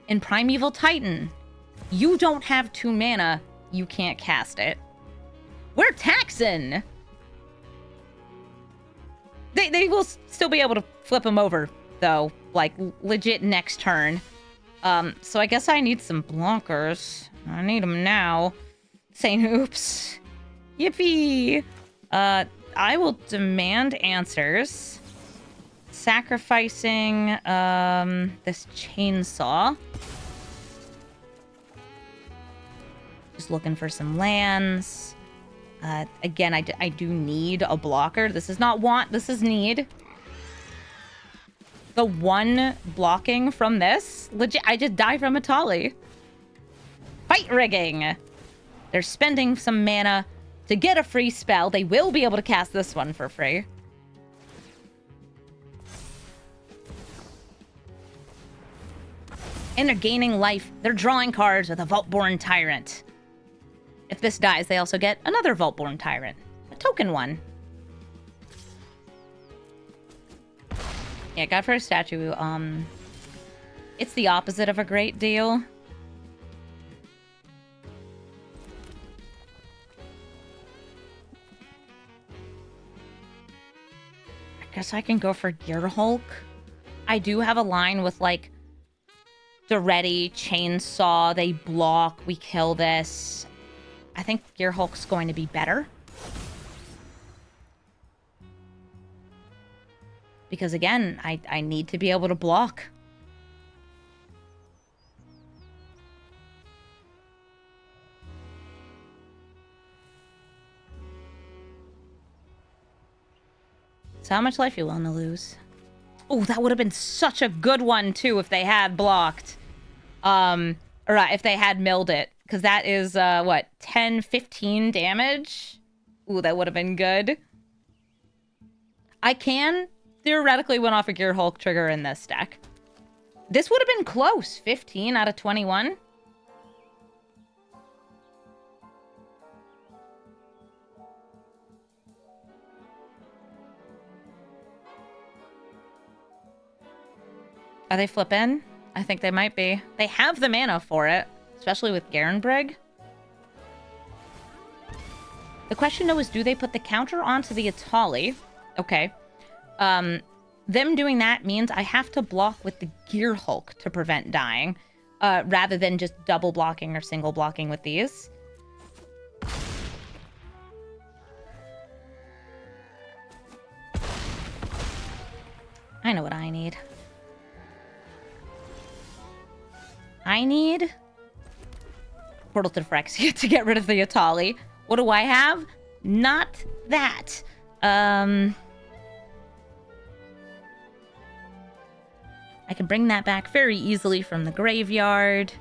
and Primeval Titan. You don't have 2 mana, you can't cast it. We're taxing! They will still be able to flip them over, though, like, legit next turn. So I guess I need some blockers. I need them now. Saying oops. Yippee! I will demand answers. Sacrificing, this chainsaw. Just looking for some lands. Again, I do need a blocker. This is not want, this is need. The 1 blocking from this, legit, I just die from Atali. Fight rigging. They're spending some mana to get a free spell. They will be able to cast this one for free. And they're gaining life. They're drawing cards with a Vaultborn Tyrant. If this dies, they also get another Vaultborn Tyrant. A token one. Yeah, Godfair's statue, it's the opposite of a great deal. I guess I can go for Gearhulk. I do have a line with, like, Daretti, Chainsaw, they block, we kill this. I think Gear Hulk's going to be better. Because again, I need to be able to block. So how much life you willing to lose? Oh, that would have been such a good one, too, if they had blocked. Or if they had milled it. Because that is, what, 10, 15 damage? Ooh, that would have been good. I can theoretically win off a Gear Hulk trigger in this deck. This would have been close. 15 out of 21. Are they flipping? I think they might be. They have the mana for it, especially with Garenbrig. The question, though, is do they put the counter onto the Atali? Okay. Them doing that means I have to block with the Gear Hulk to prevent dying, rather than just double blocking or single blocking with these. I know what I need. I need Portal to Phyrexia to get rid of the Atali. What do I have? Not that. I can bring that back very easily from the graveyard.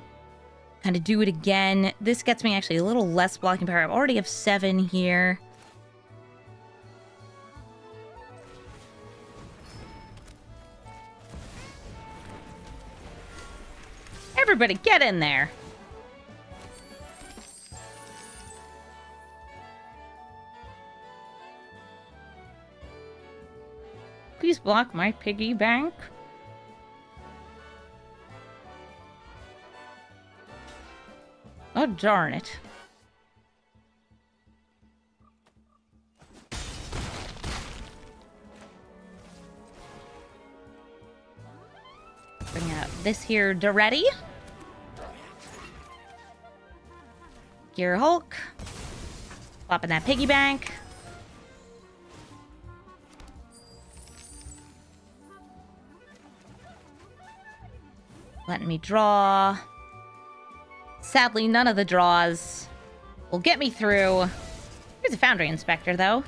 Kind of do it again. This gets me actually a little less blocking power. I already have 7 here. Everybody get in there. Please block my piggy bank. Oh, darn it. Bring out this here Daretti. Gear Hulk. Flop in that piggy bank. Letting me draw. Sadly, none of the draws will get me through. Here's a Foundry Inspector, though.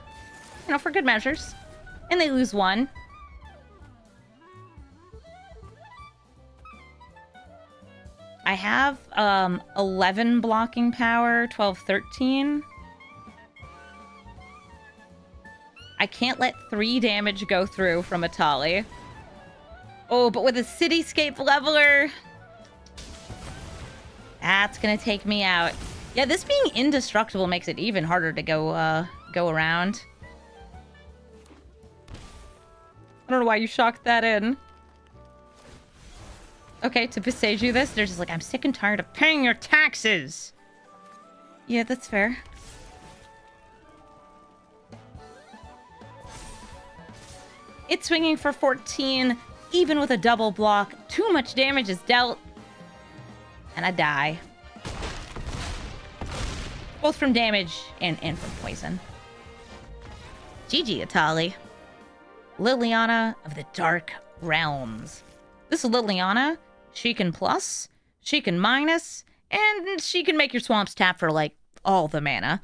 You know, for good measures. And they lose 1. I have 11 blocking power, 12, 13. I can't let 3 damage go through from Atali. Oh, but with a Cityscape Leveler, that's gonna take me out. Yeah, this being indestructible makes it even harder to go around. I don't know why you shocked that in. Okay, to besage you this, they're just like, I'm sick and tired of paying your taxes. Yeah, that's fair. It's swinging for 14, even with a double block. Too much damage is dealt. And I die. Both from damage and from poison. GG, Atali. Liliana of the Dark Realms. This is Liliana. She can plus, she can minus, and she can make your swamps tap for, like, all the mana.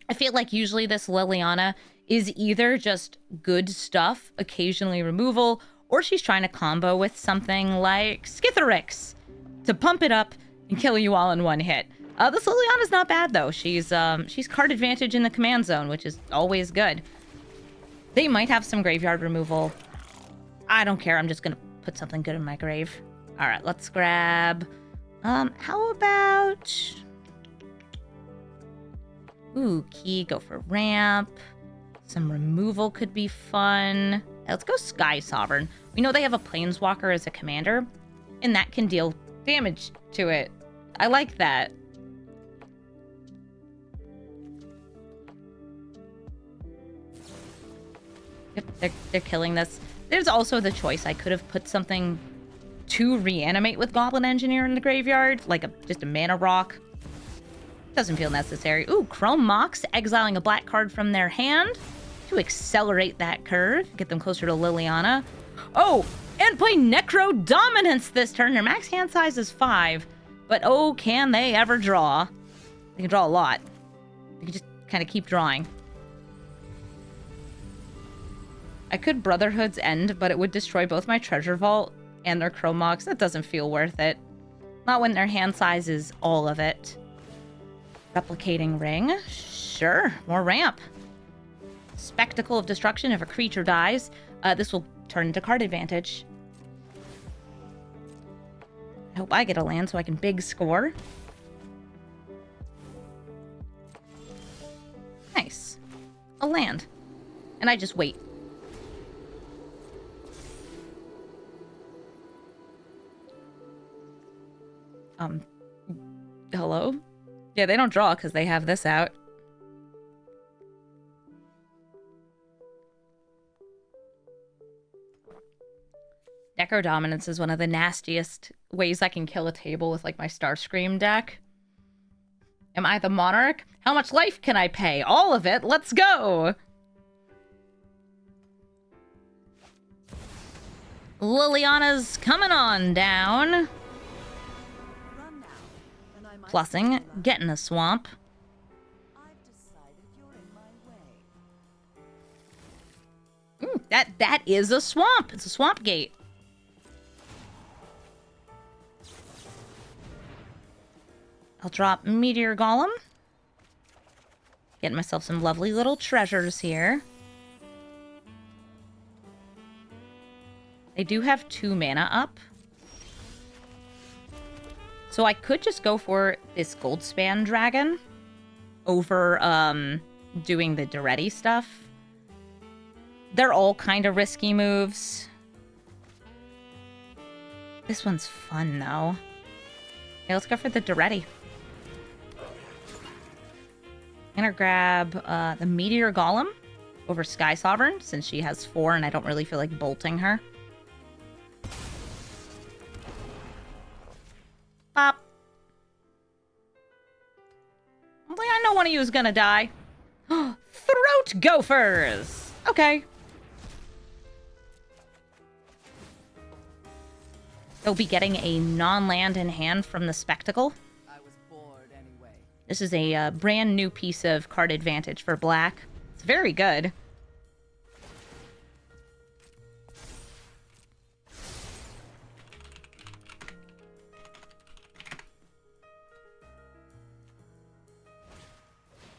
I feel like usually this Liliana is either just good stuff, occasionally removal, or she's trying to combo with something like Skitherix to pump it up and kill you all in one hit. This Liliana's not bad, though. She's card advantage in the command zone, which is always good. They might have some graveyard removal. I don't care. I'm just going to put something good in my grave. All right, let's grab... how about... Ooh, key, go for ramp. Some removal could be fun. Let's go Sky Sovereign. We know they have a Planeswalker as a commander, and that can deal damage to it. I like that. Yep, they're killing this. There's also the choice. I could have put something to reanimate with Goblin Engineer in the graveyard, like just a mana rock. Doesn't feel necessary. Ooh, Chrome Mox, exiling a black card from their hand to accelerate that curve, get them closer to Liliana. Oh, and play Necro Dominance this turn. Their max hand size is 5, but oh, can they ever draw? They can draw a lot. They can just kind of keep drawing. I could Brotherhood's End, but it would destroy both my Treasure Vault and their Chrome Mox. That doesn't feel worth it. Not when their hand size is all of it. Replicating Ring. Sure, more ramp. Spectacle of Destruction if a creature dies. This will turn into card advantage. I hope I get a land so I can big score. Nice. A land. And I just wait. Hello? Yeah, they don't draw because they have this out. Necro Dominance is one of the nastiest ways I can kill a table with, like, my Starscream deck. Am I the Monarch? How much life can I pay? All of it. Let's go! Liliana's coming on down. Plussing, getting a swamp. That is a swamp. It's a swamp gate. I'll drop Meteor Golem. Getting myself some lovely little treasures here. They do have 2 mana up. So I could just go for this Goldspan Dragon over doing the Daretti stuff. They're all kind of risky moves. This one's fun, though. Okay, let's go for the Daretti. I'm gonna grab the Meteor Golem over Sky Sovereign, since she has 4 and I don't really feel like bolting her. Pop. I know one of you is gonna die. Throat Gophers! Okay. They'll be getting a non-land in hand from the Spectacle. I was bored anyway. This is a brand new piece of card advantage for black. It's very good.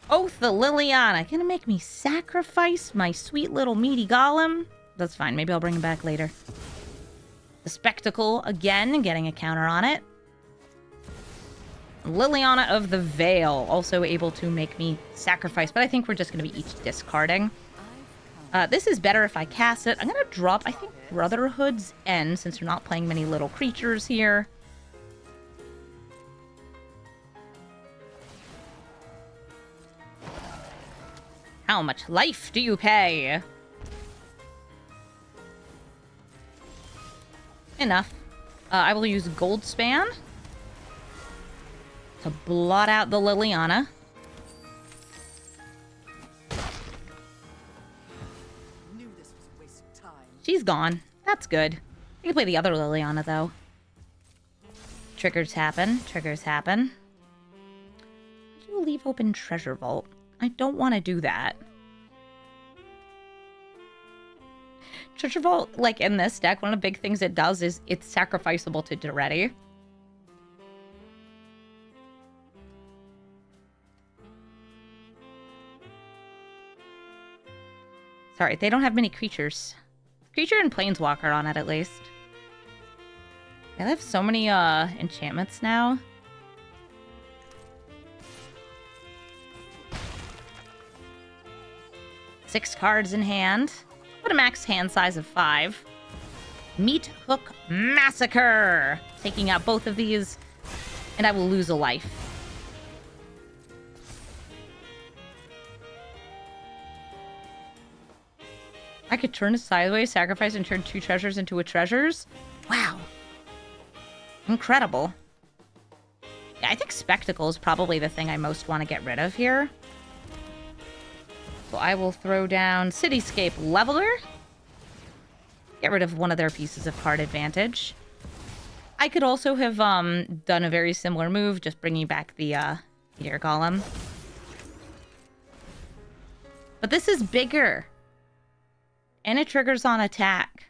Oath the Liliana. Gonna make me sacrifice my sweet little meaty golem? That's fine. Maybe I'll bring him back later. The Spectacle, again, getting a counter on it. Liliana of the Veil, also able to make me sacrifice, but I think we're just going to be each discarding. This is better if I cast it. I'm going to drop, I think, Brotherhood's End, since we're not playing many little creatures here. How much life do you pay? Enough. I will use Goldspan to blot out the Liliana. Knew this was a waste of time. She's gone. That's good. I can play the other Liliana, though. Triggers happen. Triggers happen. Why do you leave open Treasure Vault? I don't want to do that. Treasure Vault, like in this deck, one of the big things it does is it's sacrificable to Daretti. Sorry, they don't have many creatures. Creature and Planeswalker on it, at least. They have so many enchantments now. Six cards in hand. Put a max hand size of 5. Meat Hook Massacre! Taking out both of these, and I will lose a life. I could turn it sideways, sacrifice, and turn 2 treasures into a treasures? Wow. Incredible. Yeah, I think Spectacle is probably the thing I most want to get rid of here. So I will throw down Cityscape Leveler. Get rid of one of their pieces of card advantage. I could also have done a very similar move, just bringing back the Meteor Golem. But this is bigger. And it triggers on attack.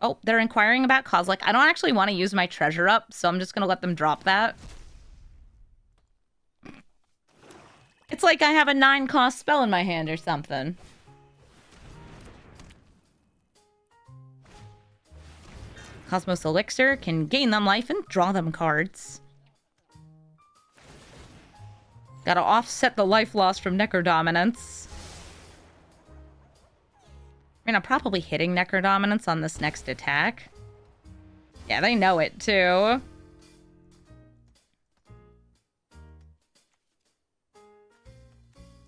Oh, they're inquiring about Kozilek. I don't actually want to use my treasure up, so I'm just going to let them drop that. It's like I have a 9-cost spell in my hand or something. Cosmos Elixir can gain them life and draw them cards. Gotta offset the life loss from Necrodominance. I mean, I'm probably hitting Necrodominance on this next attack. Yeah, they know it too.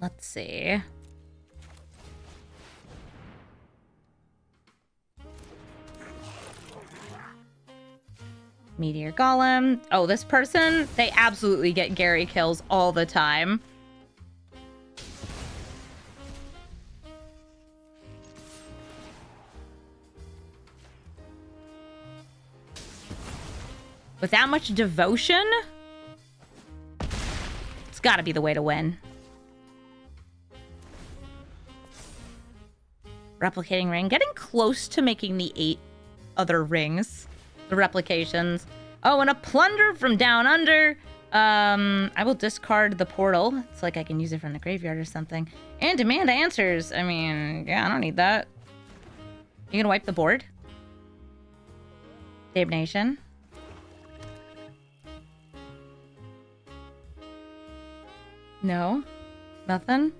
Let's see. Meteor Golem. Oh, this person, they absolutely get Gary kills all the time. With that much devotion, it's gotta be the way to win. Replicating ring. Getting close to making the 8 other rings. The replications. Oh, and a plunder from down under. I will discard the portal. It's like I can use it from the graveyard or something. And demand answers. I mean, yeah, I don't need that. You gonna wipe the board? Damnation. No? Nothing?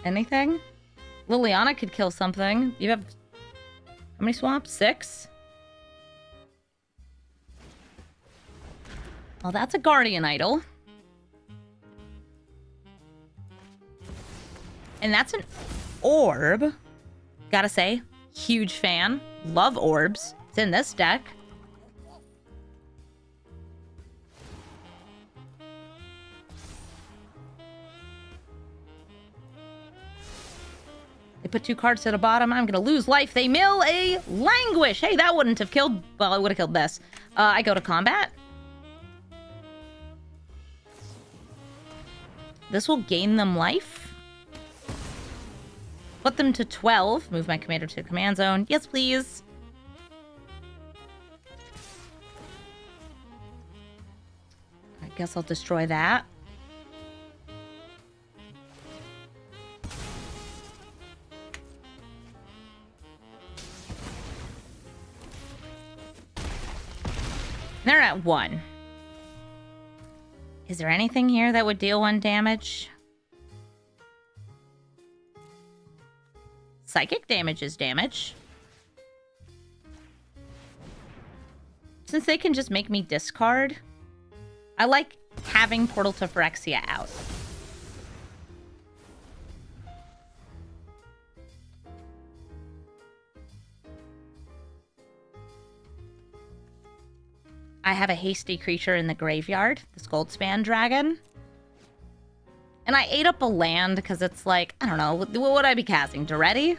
Anything? Liliana could kill something. You have... How many swamps? 6? Well, that's a Guardian Idol. And that's an orb. Gotta say, huge fan. Love orbs. It's in this deck. They put 2 cards to the bottom. I'm gonna lose life. They mill a Languish. Hey, that wouldn't have killed... Well, it would have killed this. I go to combat. This will gain them life. Put them to 12. Move my commander to the command zone. Yes, please. I guess I'll destroy that. They're at 1. Is there anything here that would deal 1 damage? Psychic damage is damage. Since they can just make me discard, I like having Portal to Phyrexia out. I have a hasty creature in the graveyard, this Goldspan Dragon. And I ate up a land because it's like, I don't know, what would I be casting? Daretti?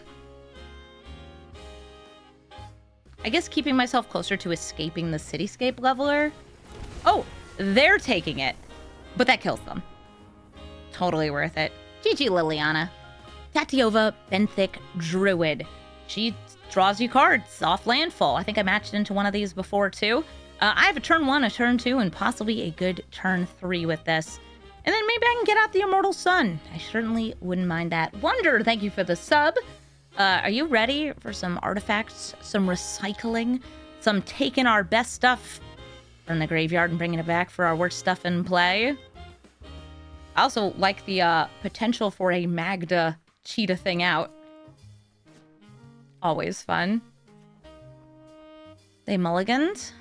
I guess keeping myself closer to escaping the Cityscape Leveler. Oh, they're taking it. But that kills them. Totally worth it. GG, Liliana. Tatiova Benthic Druid. She draws you cards off landfall. I think I matched into one of these before, too. I have a turn 1, a turn 2, and possibly a good turn 3 with this. And then maybe I can get out the Immortal Sun. I certainly wouldn't mind that. Wonder, thank you for the sub. Are you ready for some artifacts, some recycling, some taking our best stuff from the graveyard and bringing it back for our worst stuff in play? I also like the potential for a Magda cheetah thing out. Always fun. They mulliganed.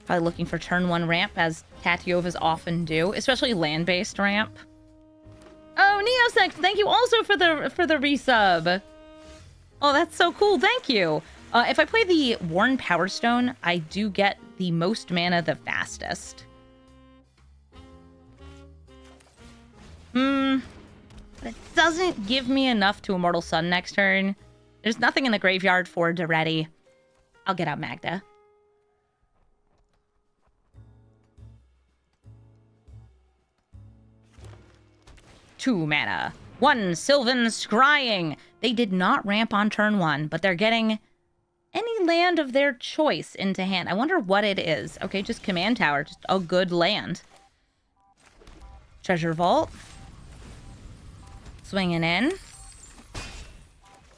Probably looking for turn 1 ramp, as Tatiovas often do, especially land-based ramp. Oh, Neosex, thank you also for the resub. Oh, that's so cool. Thank you. If I play the Worn Power Stone, I do get the most mana the fastest. But it doesn't give me enough to Immortal Sun next turn. There's nothing in the graveyard for Daretti. I'll get out Magda. Two mana. One Sylvan Scrying. They did not ramp on turn 1, but they're getting any land of their choice into hand. I wonder what it is. Okay, just Command Tower. Just a good land. Treasure Vault. Swinging in.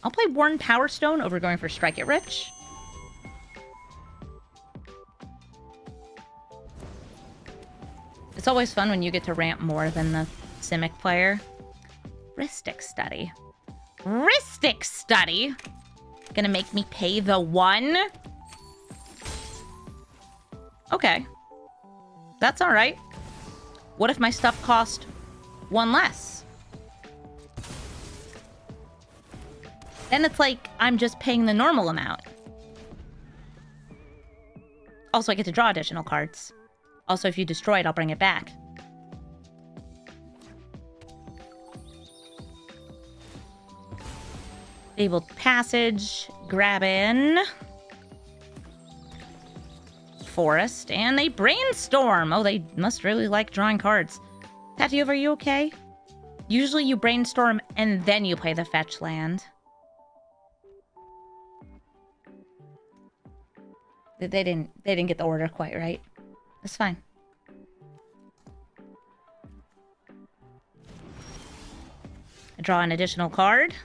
I'll play Worn Power Stone over going for Strike It Rich. It's always fun when you get to ramp more than the Simic player. Rhystic Study. Rhystic Study? Gonna make me pay the 1? Okay. That's alright. What if my stuff cost 1 less? Then it's like I'm just paying the normal amount. Also, I get to draw additional cards. Also, if you destroy it, I'll bring it back. Fabled Passage, grab in. Forest, and they brainstorm. Oh, they must really like drawing cards. Tatiova, are you okay? Usually you brainstorm and then you play the fetch land. They didn't get the order quite right. That's fine. I draw an additional card.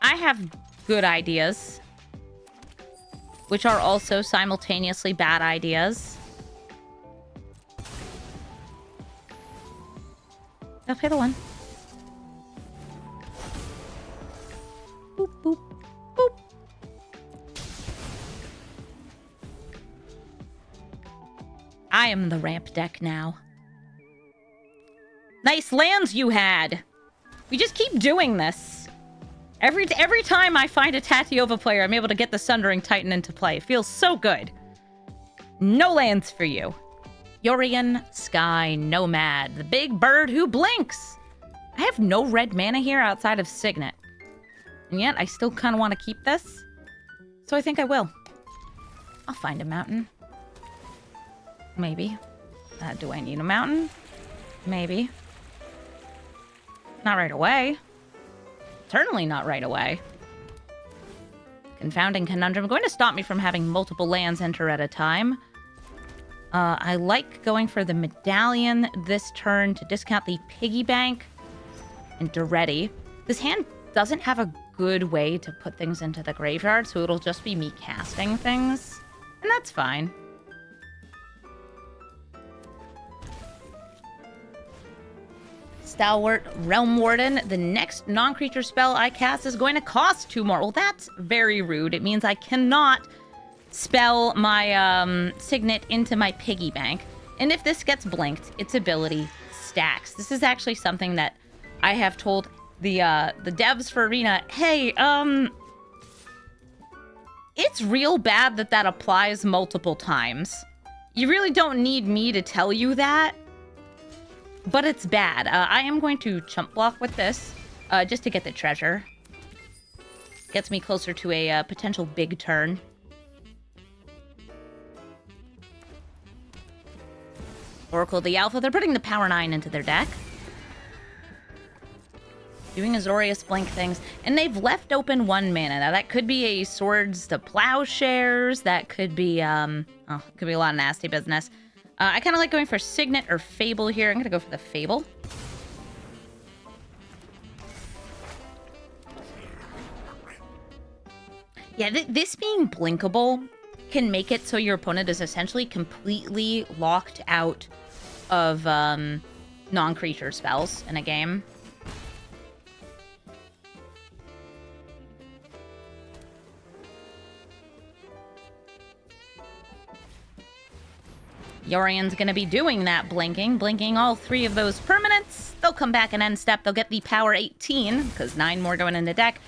I have good ideas, which are also simultaneously bad ideas. I'll pay the 1. Boop, boop, boop. I am the ramp deck now. Nice lands you had! We just keep doing this. Every time I find a Tatiova player, I'm able to get the Sundering Titan into play. It feels so good. No lands for you. Yorian Sky Nomad, the big bird who blinks. I have no red mana here outside of Signet. And yet, I still kind of want to keep this. So I think I will. I'll find a mountain. Maybe. Do I need a mountain? Maybe. Not right away. Certainly not right away. Confounding Conundrum. Going to stop me from having multiple lands enter at a time. I like going for the Medallion this turn to discount the Piggy Bank and Daretti. This hand doesn't have a good way to put things into the graveyard, so it'll just be me casting things. And that's fine. Stalwart Realm Warden. The next non-creature spell I cast is going to cost 2 more. Well, that's very rude. It means I cannot spell my Signet into my Piggy Bank. And if this gets blinked, its ability stacks. This is actually something that I have told the devs for Arena, hey, it's real bad that applies multiple times. You really don't need me to tell you that. But it's bad. I am going to chump block with this, just to get the treasure. Gets me closer to a potential big turn. Oracle the Alpha. They're putting the Power 9 into their deck. Doing Azorius Blink things. And they've left open 1 mana. Now, that could be a Swords to Plowshares. That could be, could be a lot of nasty business. I kind of like going for Signet or Fable here. I'm going to go for the Fable. Yeah, this being blinkable can make it so your opponent is essentially completely locked out of non-creature spells in a game. Yorian's gonna be doing that blinking all 3 of those permanents. They'll come back and end step. They'll get the power 18, because 9 more going in the deck.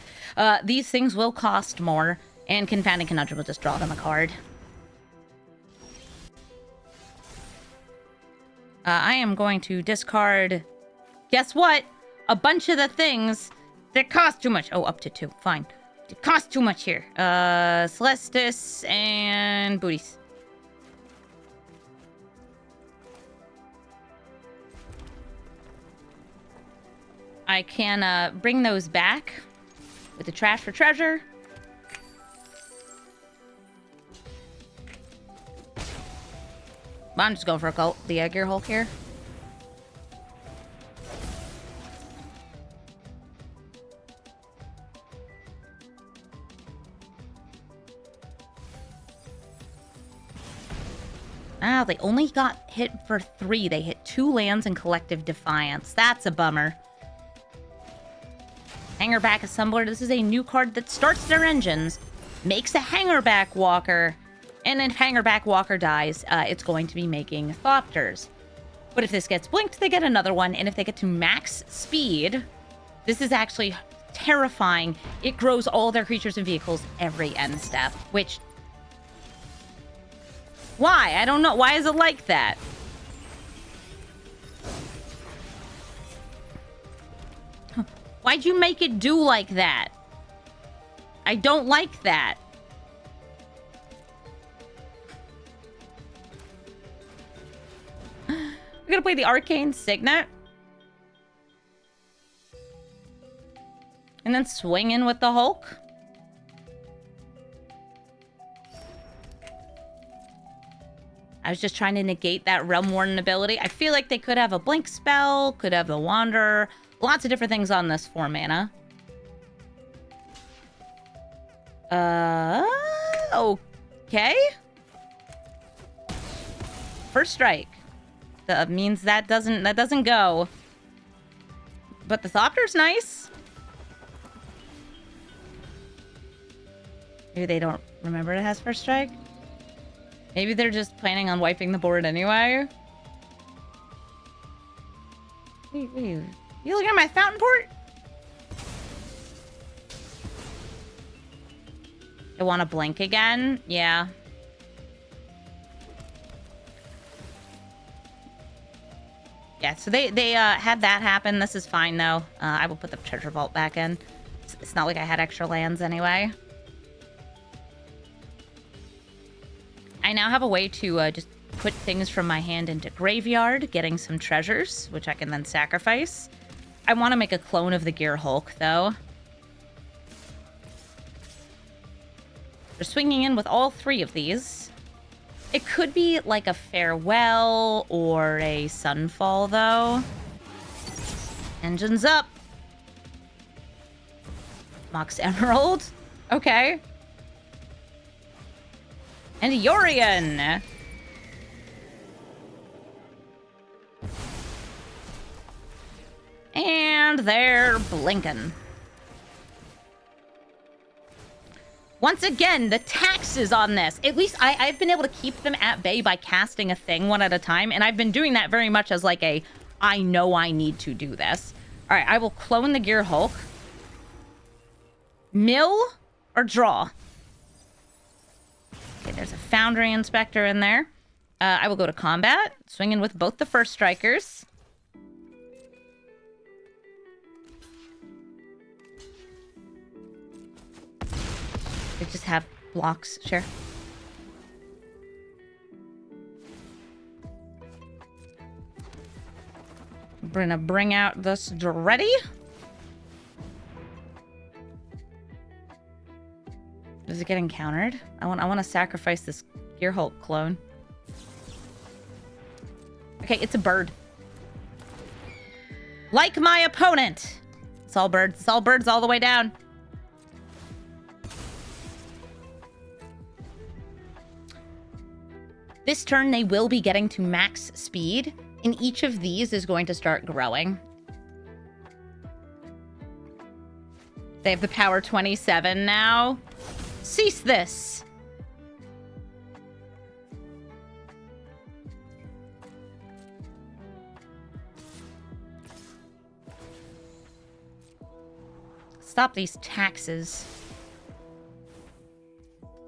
These things will cost more, and Confounding Conundrum will just draw them a card. I am going to discard, guess what? A bunch of the things that cost too much. Oh, up to 2, fine. It costs too much here. Celestis and Booties. I can bring those back with the trash for treasure. I'm just going for the Gear Hulk here. Ah, they only got hit for 3. They hit 2 lands and Collective Defiance. That's a bummer. Hangerback Assembler. This is a new card that starts their engines, makes a Hangerback Walker, and if Hangerback Walker dies, it's going to be making Thopters. But if this gets blinked, they get another one, and if they get to max speed, this is actually terrifying. It grows all their creatures and vehicles every end step, which... Why? I don't know. Why is it like that? Why'd you make it do like that? I don't like that. We're gonna play the Arcane Signet. And then swing in with the Hulk. I was just trying to negate that Realm Warden ability. I feel like they could have a Blink spell, could have the Wanderer. Lots of different things on this 4 mana. Okay. First strike. That means that doesn't go. But the Thopter's nice. Maybe they don't remember it has first strike. Maybe they're just planning on wiping the board anyway. You looking at my fountain port? I want to blink again. Yeah. Yeah, so they had that happen. This is fine, though. I will put the treasure vault back in. It's not like I had extra lands anyway. I now have a way to just put things from my hand into graveyard, getting some treasures, which I can then sacrifice. I want to make a clone of the Gear Hulk, though. They're swinging in with all 3 of these. It could be like a Farewell or a Sunfall, though. Engines up. Mox Emerald. Okay. And Yorian. And they're blinking. Once again, the taxes on this. At least I've been able to keep them at bay by casting a thing one at a time. And I've been doing that very much as like a, I know I need to do this. All right, I will clone the Gear Hulk. Mill or draw? Okay, there's a Foundry Inspector in there. I will go to combat, swing in with both the first strikers. They just have blocks, sure. We're gonna bring out this Daretti. Does it get encountered? I want to sacrifice this Gear Hulk clone. Okay, it's a bird. Like my opponent. It's all birds. It's all birds all the way down. This turn, they will be getting to max speed, and each of these is going to start growing. They have the power 27 now. Cease this. Stop these taxes.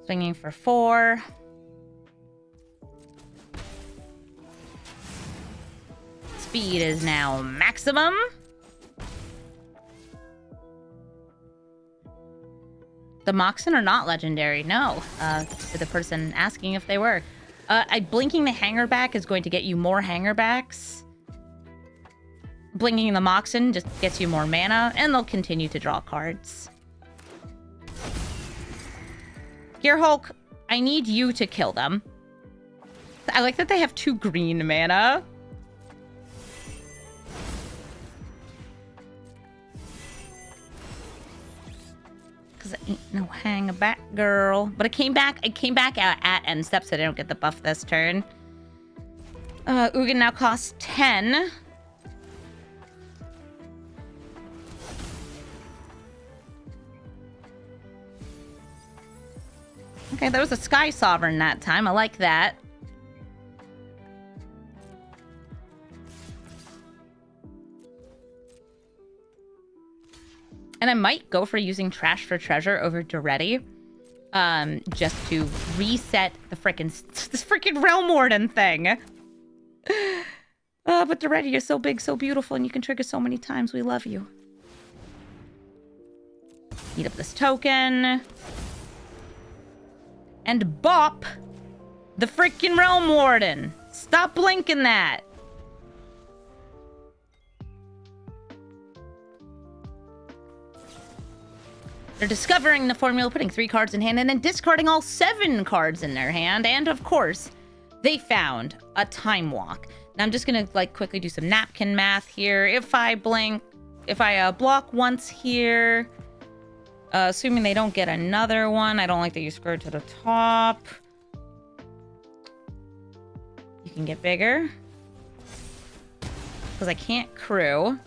Swinging for 4. Speed is now maximum. The Moxen are not legendary, no. To the person asking if they were. Blinking the hanger back is going to get you more hanger backs. Blinking the Moxen just gets you more mana, and they'll continue to draw cards. Gear Hulk, I need you to kill them. I like that they have 2 green mana. Because I ain't no hang back, girl. But I came back at end step, so I don't get the buff this turn. Ugin now costs 10. Okay, there was a Sky Sovereign that time. I like that. And I might go for using Trash for Treasure over Daretti. Just to reset the this frickin' Realm Warden thing. But Daretti, you're so big, so beautiful, and you can trigger so many times. We love you. Eat up this token. And bop the freaking Realm Warden. Stop blinking that. They're discovering the formula, putting 3 cards in hand, and then discarding all 7 cards in their hand. And of course, they found a Time Walk. Now I'm just gonna quickly do some napkin math here. If I block once here, assuming they don't get another one. I don't like that you scroll to the top. You can get bigger. Because I can't crew.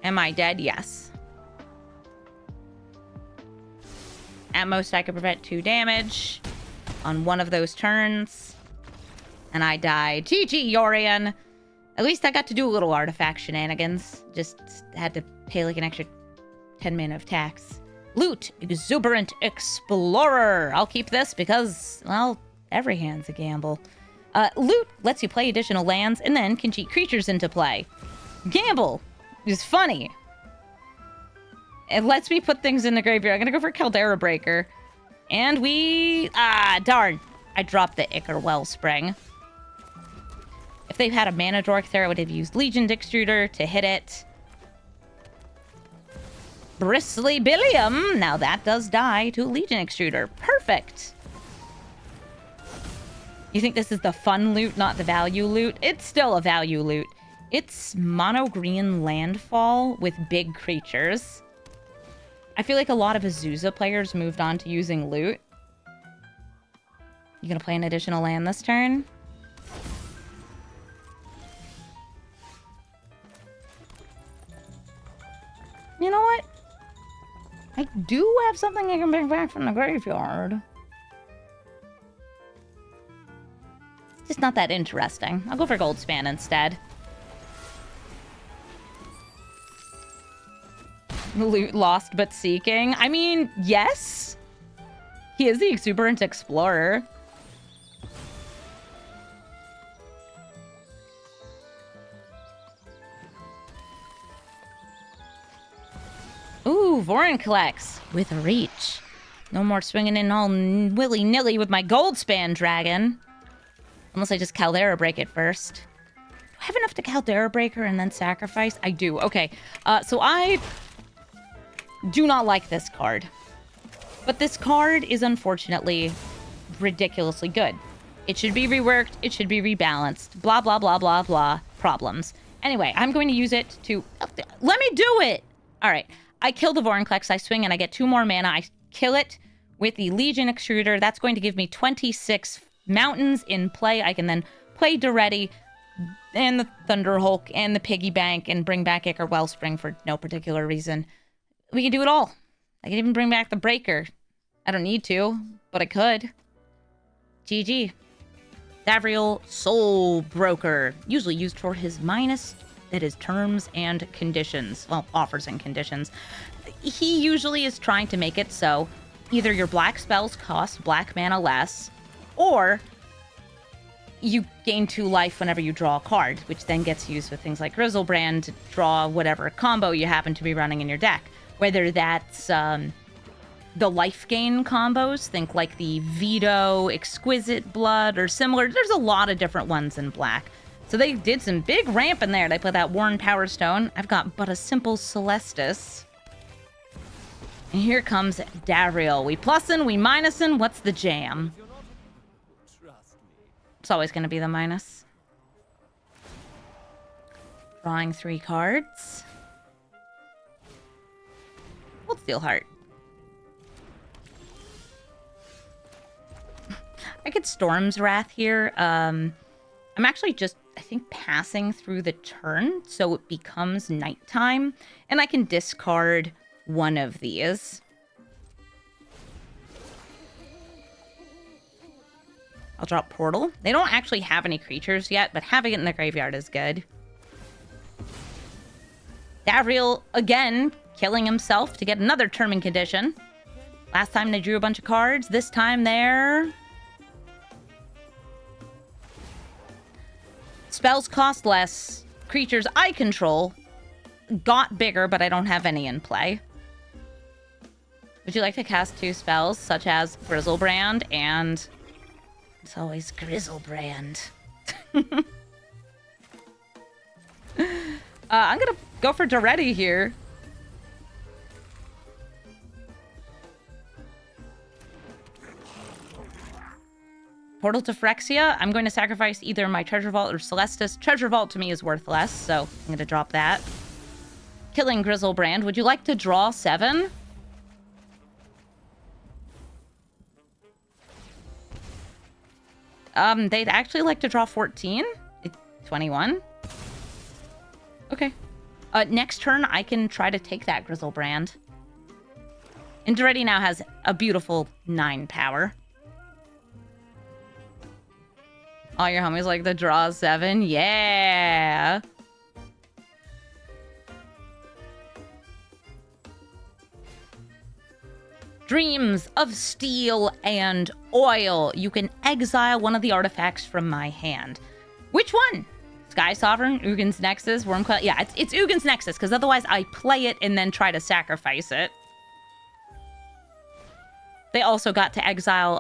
Am I dead? Yes. At most, I could prevent 2 damage on one of those turns. And I died. GG, Yorian. At least I got to do a little artifact shenanigans. Just had to pay an extra 10 mana of tax. Loot, Exuberant Explorer. I'll keep this because, well, every hand's a gamble. Loot lets you play additional lands and then can cheat creatures into play. Gamble is funny. It lets me put things in the graveyard. I'm gonna go for Caldera Breaker. And darn. I dropped the Ichor Wellspring. If they've had a mana dork there, I would have used Legion Extruder to hit it. Bristly Billiam. Now that does die to Legion Extruder. Perfect. You think this is the fun loot, not the value loot? It's still a value loot. It's mono green landfall with big creatures. I feel like a lot of Azusa players moved on to using loot. You gonna play an additional land this turn? You know what? I do have something I can bring back from the graveyard. It's just not that interesting. I'll go for Goldspan instead. Loot lost but seeking. I mean, yes. He is the Exuberant Explorer. Ooh, Vorinclex with reach. No more swinging in all willy-nilly with my Goldspan Dragon. Unless I just Caldera Break it first. Do I have enough to Caldera Break her and then sacrifice? I do. Okay. So I do not like this card. But this card is unfortunately ridiculously good. It should be reworked. It should be rebalanced. Blah, blah, blah, blah, blah. Problems. Anyway, I'm going to use it to... Let me do it! All right. I kill the Vorinclex, I swing, and I get 2 more mana. I kill it with the Legion Extruder. That's going to give me 26 mountains in play. I can then play Daretti and the Thunder Hulk and the Piggy Bank and bring back Ichor Wellspring for no particular reason. We can do it all. I can even bring back the Breaker. I don't need to, but I could. GG. Davriel, Soul Broker, usually used for his minus, that is terms and conditions. Well, offers and conditions. He usually is trying to make it so either your black spells cost black mana less, or you gain 2 life whenever you draw a card, which then gets used with things like Grizzlebrand to draw whatever combo you happen to be running in your deck. Whether that's the life gain combos, think like the Veto, Exquisite Blood, or similar. There's a lot of different ones in black. So they did some big ramp in there. They put that Worn Power Stone. I've got but a simple Celestis. And here comes Dariel. We plusin', we minusin'. What's the jam? It's always going to be the minus. Drawing 3 cards. Hold Steelheart. I get Storm's Wrath here. I'm actually just, I think, passing through the turn, so it becomes nighttime, and I can discard one of these. I'll drop Portal. They don't actually have any creatures yet, but having it in the graveyard is good. Davriel, again, killing himself to get another term and condition. Last time they drew a bunch of cards. This time they're... Spells cost less. Creatures I control got bigger, but I don't have any in play. Would you like to cast 2 spells, such as Grizzlebrand and... It's always Grizzlebrand. I'm gonna go for Daretti here. Portal to Phyrexia. I'm going to sacrifice either my Treasure Vault or Celestis. Treasure Vault to me is worth less, so I'm going to drop that. Killing Grizzlebrand. Would you like to draw 7? They'd actually like to draw 14. 21. Okay. Next turn, I can try to take that Grizzlebrand. And Daretti now has a beautiful 9 power. All your homies like to draw 7? Yeah! Dreams of Steel and Oil. You can exile one of the artifacts from my hand. Which one? Sky Sovereign, Ugin's Nexus, Wormcoil. Yeah, it's Ugin's Nexus, because otherwise I play it and then try to sacrifice it. They also got to exile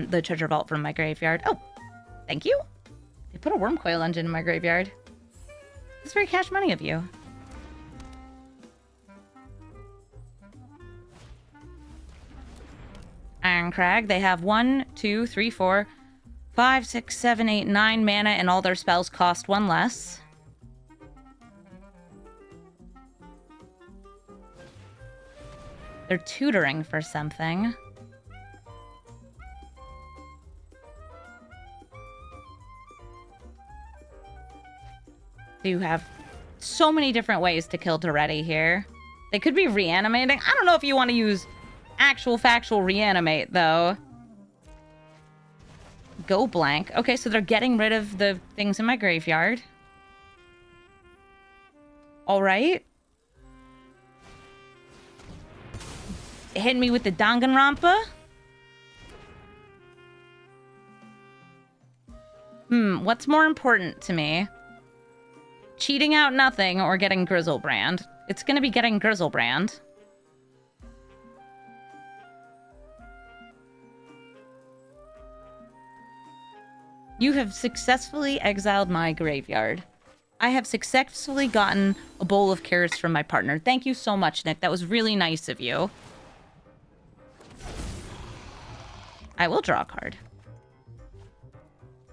the Treasure Vault from my graveyard. Oh, thank you. They put a Wormcoil engine in my graveyard. That's very cash money of you. Iron Crag. They have 1, 2, 3, 4, 5, 6, 7, 8, 9 mana, and all their spells cost 1 less. They're tutoring for something. You have so many different ways to kill Daretti here. They could be reanimating. I don't know if you want to use actual factual reanimate, though. Go blank. Okay, so they're getting rid of the things in my graveyard. All right. Hit me with the Danganronpa. What's more important to me? Cheating out nothing or getting Grizzlebrand? It's gonna be getting Grizzlebrand. You have successfully exiled my graveyard. I have successfully gotten a bowl of carrots from my partner. Thank you so much, Nick. That was really nice of you. I will draw a card.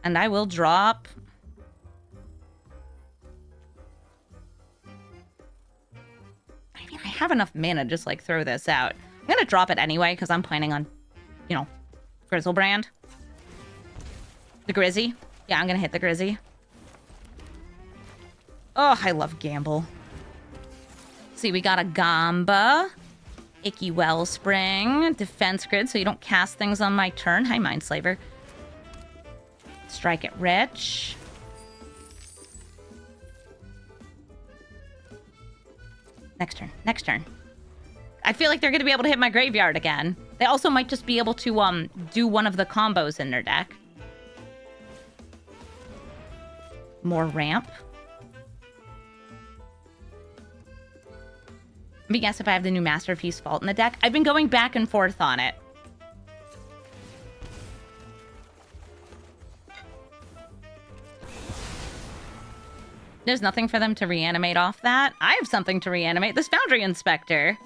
And I will drop... I mean, I have enough mana to just, like, throw this out. I'm gonna drop it anyway, because I'm planning on, you know, Grizzlebrand. The Grizzy. Yeah, I'm gonna hit the Grizzy. Oh, I love Gamble. See, we got a Gamba. Icky Wellspring. Defense Grid, so you don't cast things on my turn. Hi, Mindslaver. Strike it rich. Next turn. Next turn. I feel like they're going to be able to hit my graveyard again. They also might just be able to do one of the combos in their deck. More ramp. Let me guess if I have the new Masterpiece Vault in the deck. I've been going back and forth on it. There's nothing for them to reanimate off that. I have something to reanimate. This Foundry Inspector.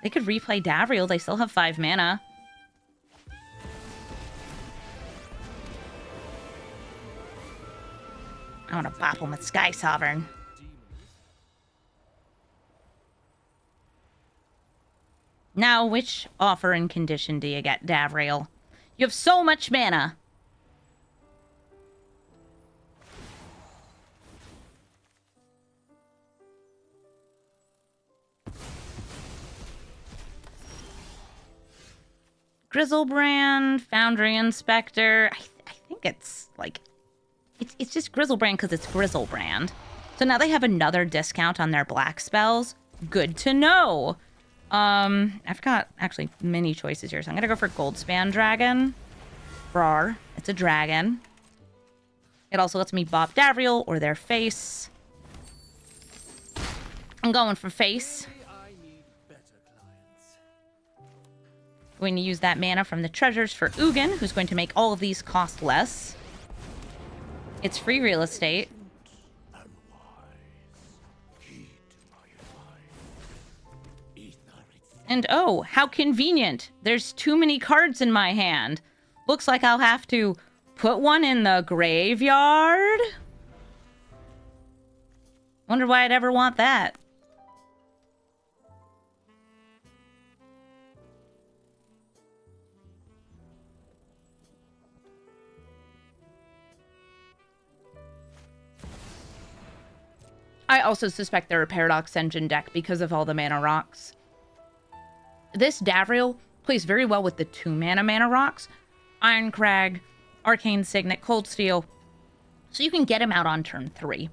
They could replay Davriel. They still have 5 mana. I want to bop him with Sky Sovereign. Now, which offer and condition do you get, Davriel? You have so much mana. Grizzlebrand, Foundry Inspector. I think it's like... It's just Grizzlebrand because it's Grizzlebrand. So now they have another discount on their black spells. Good to know. I've got actually many choices here. So I'm going to go for Goldspan Dragon. Brar. It's a dragon. It also lets me bop Davriel or their face. I'm going for face. Going to use that mana from the treasures for Ugin, who's going to make all of these cost less. It's free real estate. And oh, how convenient. There's too many cards in my hand. Looks like I'll have to put one in the graveyard. Wonder why I'd ever want that. I also suspect they're a Paradox Engine deck because of all the mana rocks. This Davriel plays very well with the 2-mana mana rocks. Ironcrag, Arcane Signet, Cold Steel. So you can get him out on turn 3.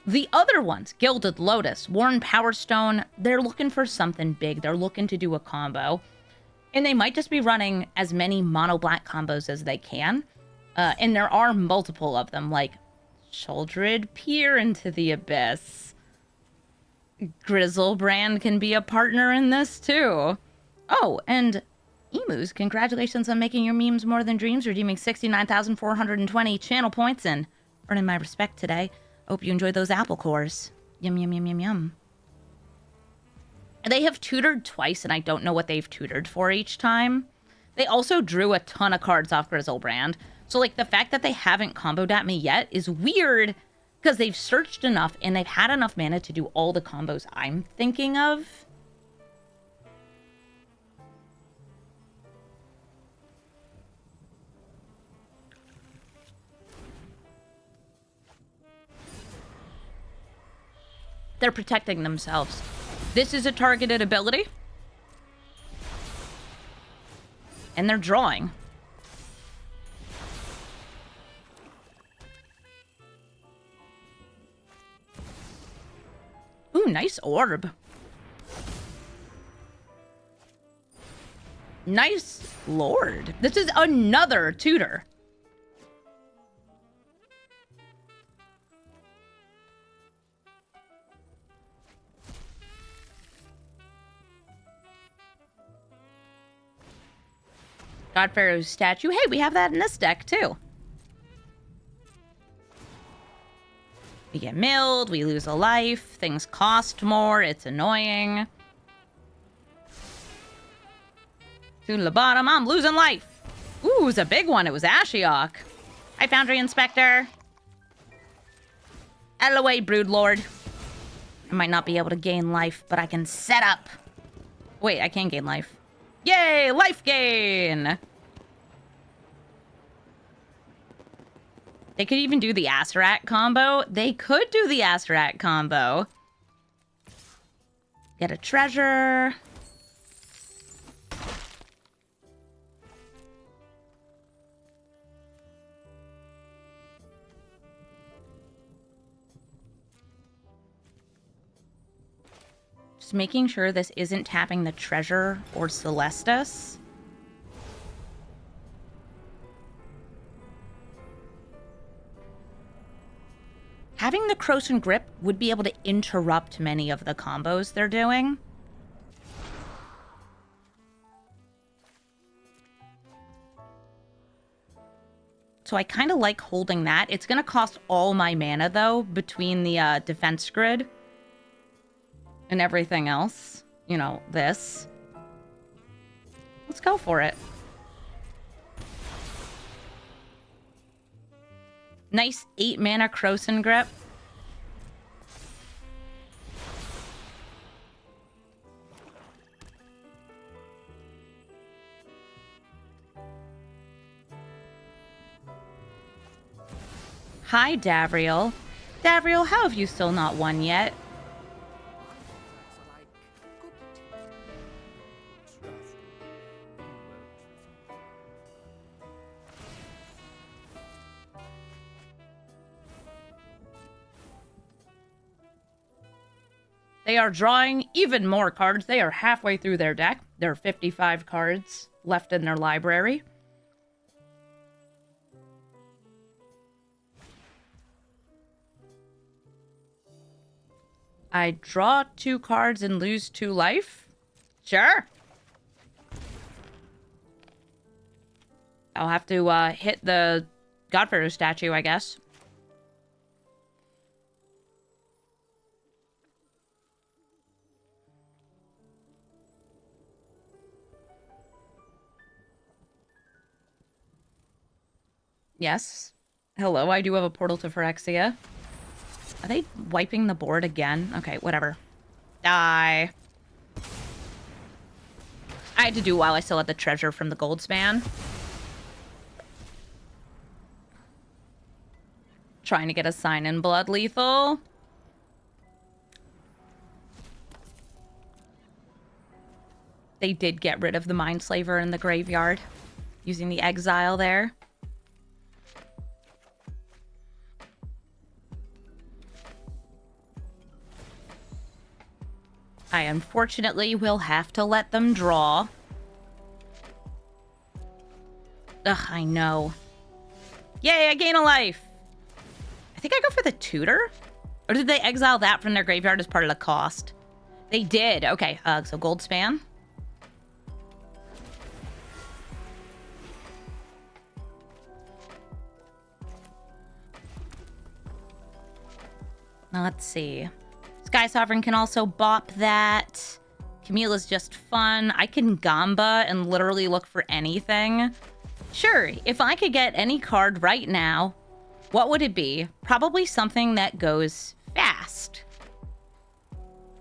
The other ones, Gilded Lotus, Worn Power Stone, they're looking for something big. They're looking to do a combo. And they might just be running as many mono black combos as they can. And there are multiple of them, like Shuldred Peer into the Abyss. Grizzlebrand can be a partner in this too. Oh, and Emus, congratulations on making your memes more than dreams, redeeming 69,420 channel points and earning my respect today. Hope you enjoyed those apple cores. Yum, yum, yum, yum, yum. They have tutored twice, and I don't know what they've tutored for each time. They also drew a ton of cards off Grizzlebrand. So, like, the fact that they haven't comboed at me yet is weird because they've searched enough and they've had enough mana to do all the combos I'm thinking of. They're protecting themselves. This is a targeted ability. And they're drawing. Ooh, nice orb. Nice lord. This is another tutor. God Pharaoh's statue. Hey, we have that in this deck too. We get milled, we lose a life, things cost more, it's annoying. To the bottom, I'm losing life. Ooh, it was a big one. It was Ashiok. Hi, Foundry Inspector. Out of the way, Broodlord. I might not be able to gain life, but I can set up. Wait, I can gain life. Yay, life gain! They could even do the Astarat combo. They could do the Astarat combo. Get a treasure. Just making sure this isn't tapping the treasure or Celestus. Having the Croson Grip would be able to interrupt many of the combos they're doing. So I kind of like holding that. It's going to cost all my mana, though, between the defense grid and everything else. You know, this. Let's go for it. Nice 8-mana Croson Grip. Hi, Davriel. Davriel, how have you still not won yet? They are drawing even more cards. They are halfway through their deck. There are 55 cards left in their library. I draw 2 cards and lose 2 life? Sure. I'll have to hit the Godfather statue, I guess. Yes. Hello, I do have a portal to Phyrexia. Are they wiping the board again? Okay, whatever. Die. I had to do while I still had the treasure from the gold span. Trying to get a sign in blood lethal. They did get rid of the Mindslaver in the graveyard using the exile there. I unfortunately will have to let them draw. Ugh, I know. Yay, I gain a life! I think I go for the tutor? Or did they exile that from their graveyard as part of the cost? They did. Okay, so gold span. Now, let's see. Sky Sovereign can also bop that. Camille is just fun. I can Gamba and literally look for anything. Sure, if I could get any card right now, what would it be? Probably something that goes fast.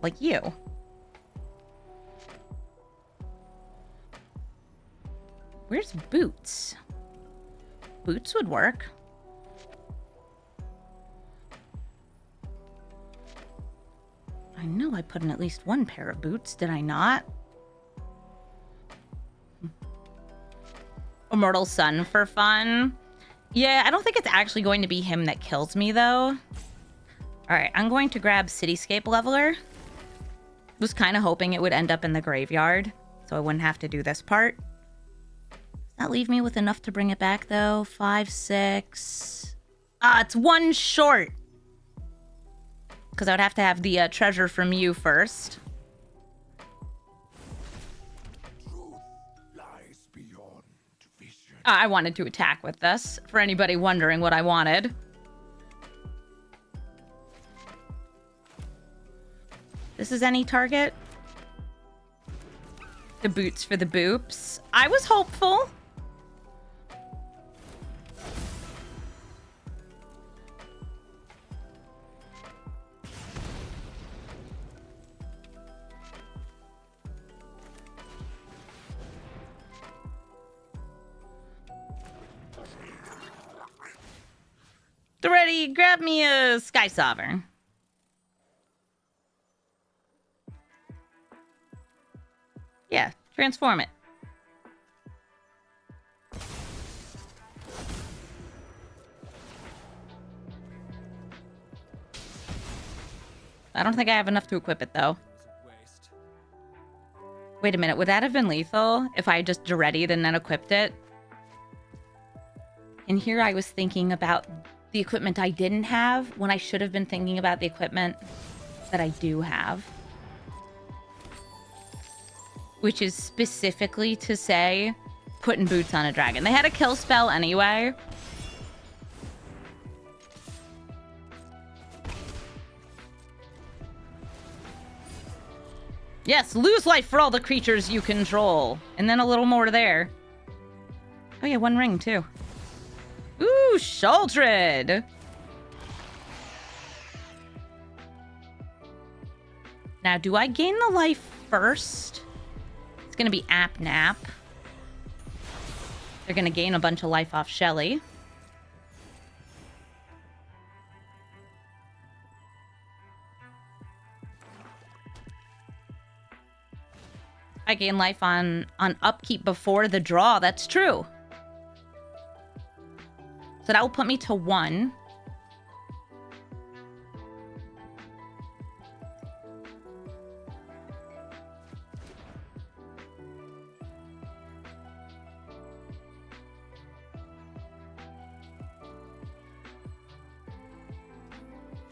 Like you. Where's Boots? Boots would work. I know I put in at least one pair of boots, did I not? Immortal Sun for fun. Yeah, I don't think it's actually going to be him that kills me, though. Alright, I'm going to grab Cityscape Leveler. Was kind of hoping it would end up in the graveyard, so I wouldn't have to do this part. Does that leave me with enough to bring it back, though? 5, 6... Ah, it's 1 short! Because I would have to have the treasure from you first. Truth lies beyond vision. I wanted to attack with this, for anybody wondering what I wanted. This is any target? The boots for the boops. I was hopeful. Daretti, grab me a Sky Sovereign. Yeah, transform it. I don't think I have enough to equip it, though. Waste. Wait a minute, would that have been lethal if I just Daretti'd and then equipped it? And here I was thinking about the equipment I didn't have when I should have been thinking about the equipment that I do have. Which is specifically to say, putting boots on a dragon. They had a kill spell anyway. Yes, lose life for all the creatures you control. And then a little more there. Oh yeah, one ring too. Ooh, Shaldred! Now, do I gain the life first? It's gonna be App Nap. They're gonna gain a bunch of life off Shelly. I gain life on upkeep before the draw. That's true. So that will put me to 1.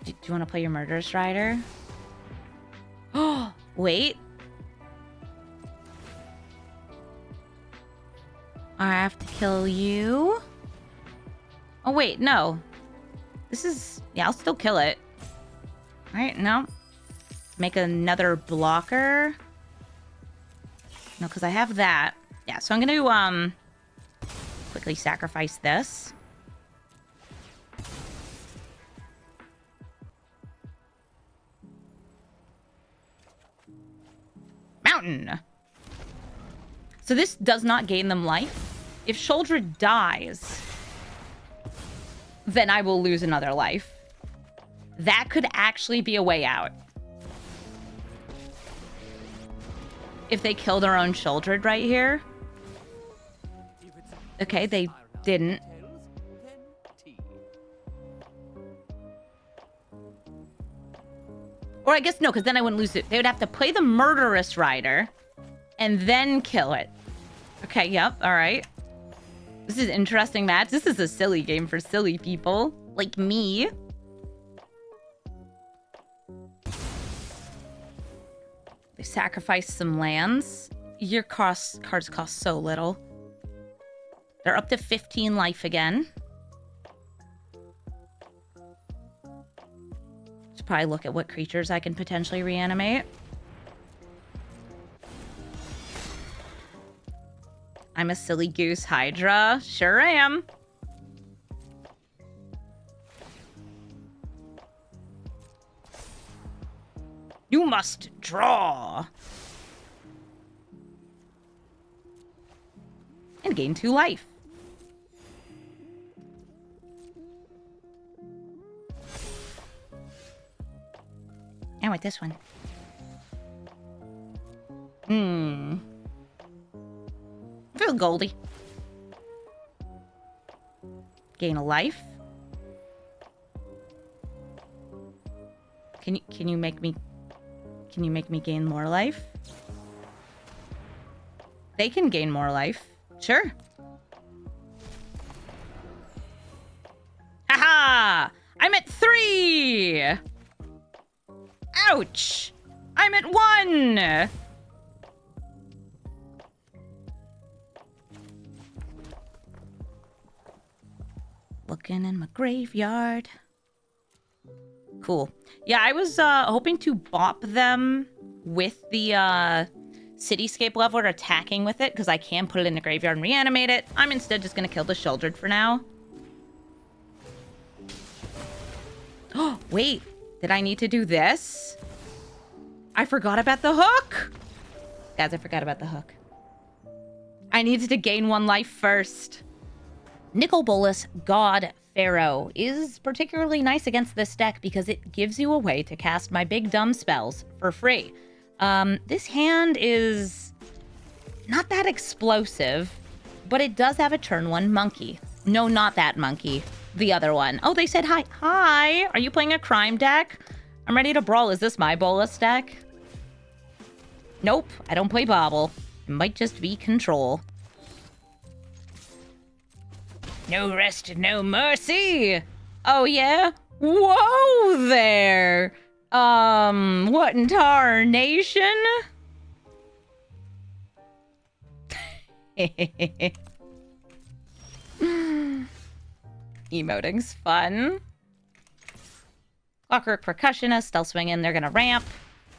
Do you want to play your Murderous Rider? Oh, wait. I have to kill you. Oh, wait, no. This is... Yeah, I'll still kill it. Alright, no. Make another blocker. No, because I have that. Yeah, so I'm going to, quickly sacrifice this. Mountain. So this does not gain them life. If Shaldred dies, then I will lose another life. That could actually be a way out. If they kill their own Shaldred right here. Okay, they didn't. Or I guess no, because then I wouldn't lose it. They would have to play the Murderous Rider and then kill it. Okay, yep, all right. This is an interesting match. This is a silly game for silly people like me. They sacrifice some lands. Your cards cost so little. They're up to 15 life again. Should probably look at what creatures I can potentially reanimate. I'm a silly goose Hydra. Sure am. You must draw. And gain 2 life. And with this one. Feel Goldie. Gain a life. Can you make me gain more life? They can gain more life. Sure. Haha! I'm at 3! Ouch! I'm at 1! Looking in my graveyard. Cool. Yeah, I was hoping to bop them with the cityscape leveler attacking with it, because I can put it in the graveyard and reanimate it. I'm instead just going to kill the Shieldred for now. Oh, wait. Did I need to do this? I forgot about the hook. Guys, I forgot about the hook. I needed to gain 1 life first. Nicol Bolas God Pharaoh is particularly nice against this deck because it gives you a way to cast my big dumb spells for free. This hand is not that explosive, but it does have a turn 1 monkey. No, not that monkey. The other one. Oh, they said hi. Hi! Are you playing a crime deck? I'm ready to brawl. Is this my Bolas deck? Nope, I don't play Bobble. It might just be Control. No rest, no mercy! Oh, yeah? Whoa there! What in tarnation? Emoting's fun. Clockwork Percussionist, Stealth Swing in, they're gonna ramp.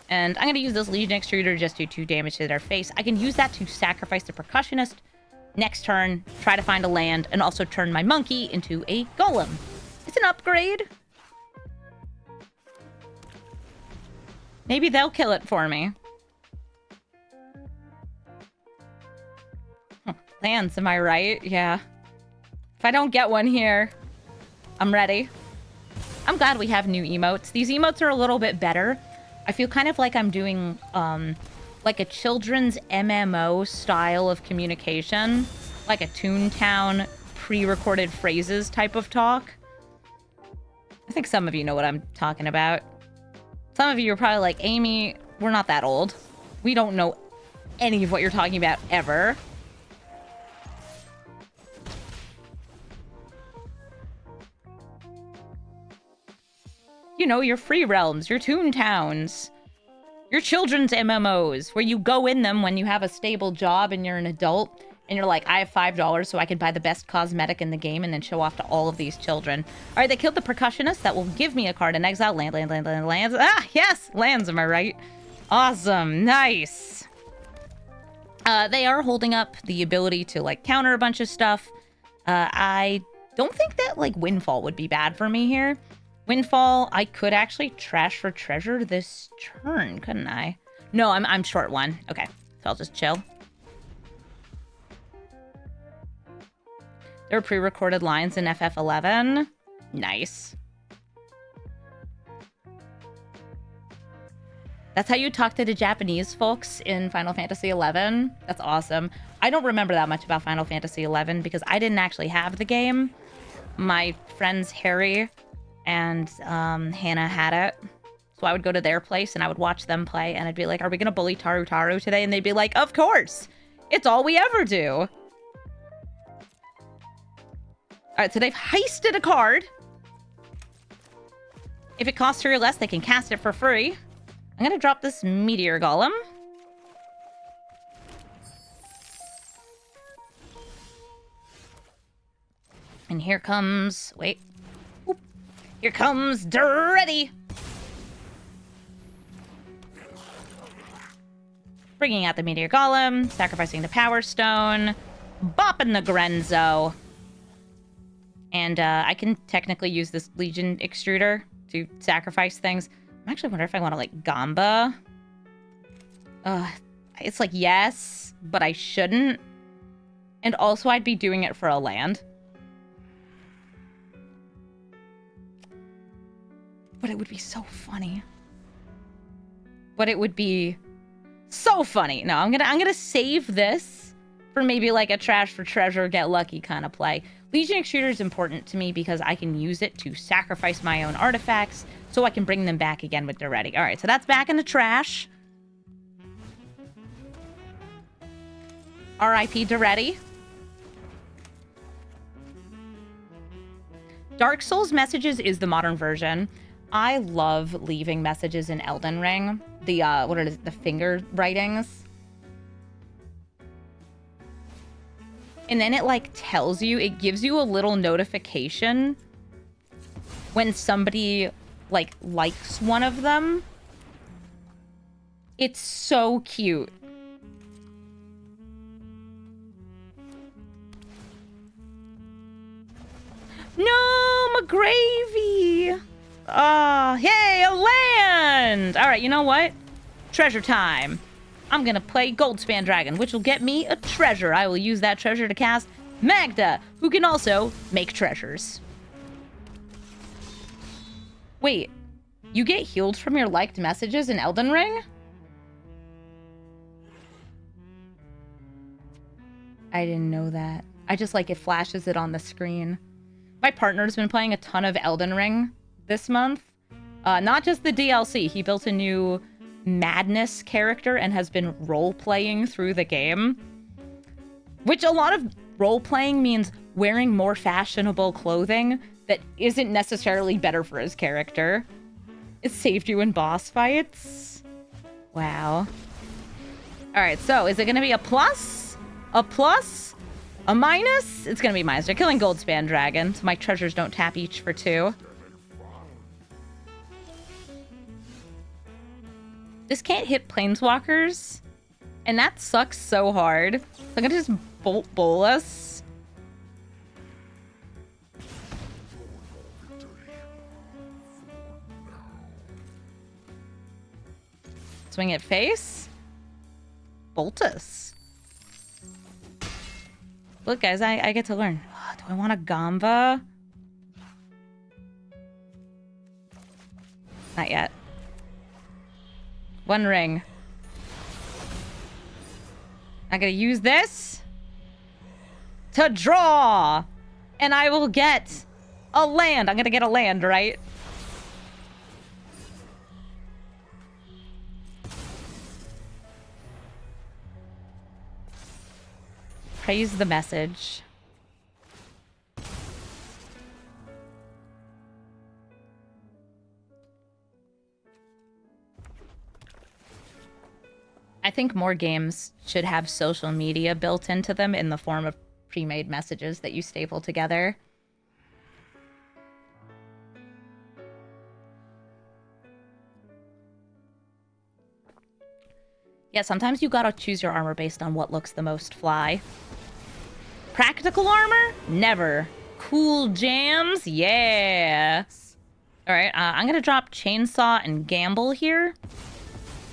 And I'm gonna use this Legion Extruder just to do 2 damage to their face. I can use that to sacrifice the Percussionist next turn, try to find a land, and also turn my monkey into a golem. It's an upgrade. Maybe they'll kill it for me. Lands, am I right? Yeah. If I don't get one here, I'm ready. I'm glad we have new emotes. These emotes are a little bit better. I feel kind of like I'm doing, like a children's MMO style of communication. Like a Toontown pre-recorded phrases type of talk. I think some of you know what I'm talking about. Some of you are probably like, Amy, we're not that old. We don't know any of what you're talking about ever. You know, your free realms, your Toontowns, your children's MMOs, where you go in them when you have a stable job and you're an adult, and you're like, I have $5 so I can buy the best cosmetic in the game and then show off to all of these children. All right, they killed the Percussionist. That will give me a card in exile. Lands. Ah, yes! Lands, am I right? Awesome. Nice. They are holding up the ability to, like, counter a bunch of stuff. I don't think that, like, Windfall would be bad for me here. Windfall, I could actually trash for treasure this turn, couldn't I? No, I'm short one. Okay, so I'll just chill. There are pre-recorded lines in FF11. Nice. That's how you talk to the Japanese folks in Final Fantasy XI. That's awesome. I don't remember that much about Final Fantasy XI because I didn't actually have the game. My friends Harry and Hannah had it. So I would go to their place and I would watch them play and I'd be like, are we going to bully Tarutaru today? And they'd be like, of course. It's all we ever do. All right, so they've heisted a card. If it costs 3 or less, they can cast it for free. I'm going to drop this Meteor Golem. And here comes... Wait. Oop. Here comes Daretti. Bringing out the Meteor Golem, sacrificing the Power Stone, bopping the Grenzo. And I can technically use this Legion Extruder to sacrifice things. I'm actually wondering if I want to, like, Gamba. It's like, yes, but I shouldn't. And also, I'd be doing it for a land. But it would be so funny. But it would be so funny. No, I'm gonna save this for maybe like a trash for treasure, get lucky kind of play. Legion Extruder is important to me because I can use it to sacrifice my own artifacts so I can bring them back again with Daretti. All right, so that's back in the trash. R.I.P. Daretti. Dark Souls Messages is the modern version. I love leaving messages in Elden Ring. The, what are the finger writings? And then it, like, tells you, it gives you a little notification when somebody, like, likes one of them. It's so cute. No, McGravy! Yay, a land! All right, you know what? Treasure time. I'm gonna play Goldspan Dragon, which will get me a treasure. I will use that treasure to cast Magda, who can also make treasures. Wait, you get healed from your liked messages in Elden Ring? I didn't know that. I just, like, it flashes it on the screen. My partner's been playing a ton of Elden Ring this month. Not just the DLC. He built a new madness character and has been role-playing through the game. Which a lot of role-playing means wearing more fashionable clothing that isn't necessarily better for his character. It saved you in boss fights. Wow. Alright, so is it going to be a plus? A plus? A minus? It's going to be minus. They're killing Goldspan Dragon, so my treasures don't tap each for 2. This can't hit Planeswalkers, and that sucks so hard. So I'm going to just Bolt Bolus. Swing at face. Boltus. Look, guys, I get to learn. Oh, do I want a Gamba? Not yet. One ring. I'm gonna use this to draw, and I will get a land. I'm gonna get a land, right? Praise the message. I think more games should have social media built into them in the form of pre-made messages that you staple together. Yeah, sometimes you gotta choose your armor based on what looks the most fly. Practical armor? Never. Cool jams? Yeah. Alright, I'm gonna drop Chainsaw and Gamble here.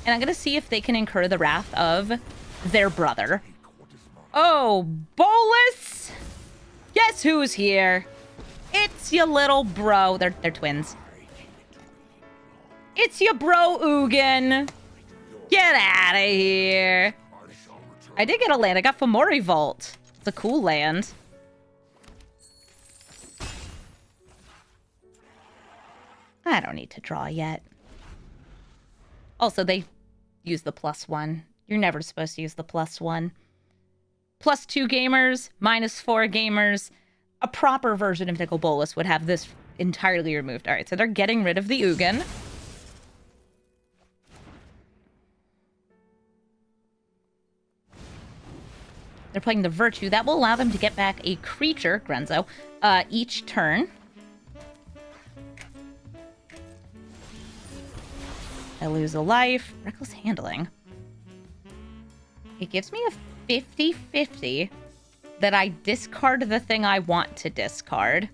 And I'm gonna see if they can incur the wrath of their brother. Oh, Bolus! Guess who's here? It's your little bro. They're twins. It's your bro, Ugin. Get out of here. I did get a land. I got Fomori Vault. It's a cool land. I don't need to draw yet. Also, they use the +1. You're never supposed to use the +1. +2 gamers, -4 gamers. A proper version of Nicol Bolas would have this entirely removed. All right, so they're getting rid of the Ugin. They're playing the Virtue. That will allow them to get back a creature, Grenzo, each turn. I lose a life. Reckless handling. It gives me a 50-50 that I discard the thing I want to discard.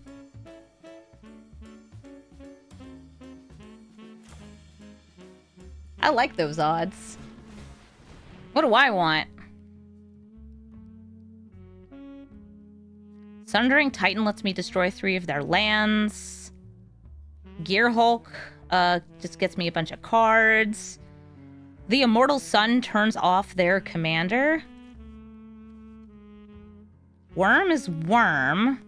I like those odds. What do I want? Sundering Titan lets me destroy 3 of their lands. Gear Hulk just gets me a bunch of cards. The Immortal Sun turns off their commander. Worm is Worm.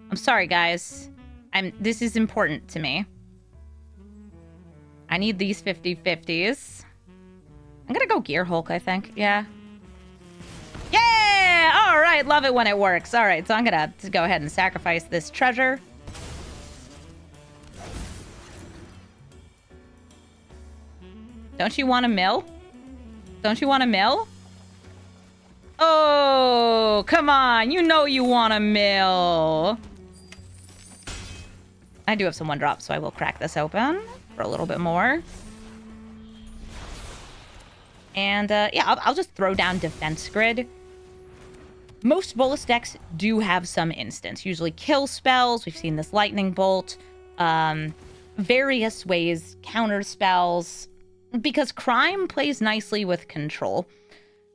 I'm sorry, guys. This is important to me. I need these 50-50s. I'm gonna go Gear Hulk, I think. Yeah. Yeah! All right, love it when it works. All right, so I'm gonna go ahead and sacrifice this treasure. Don't you want a mill? Don't you want a mill? Oh, come on. You know you want a mill. I do have some 1-drop, so I will crack this open for a little bit more. And, yeah, I'll just throw down Defense Grid. Most Bolas decks do have some instance. Usually kill spells. We've seen this Lightning Bolt. Various ways, counter spells. Because crime plays nicely with control.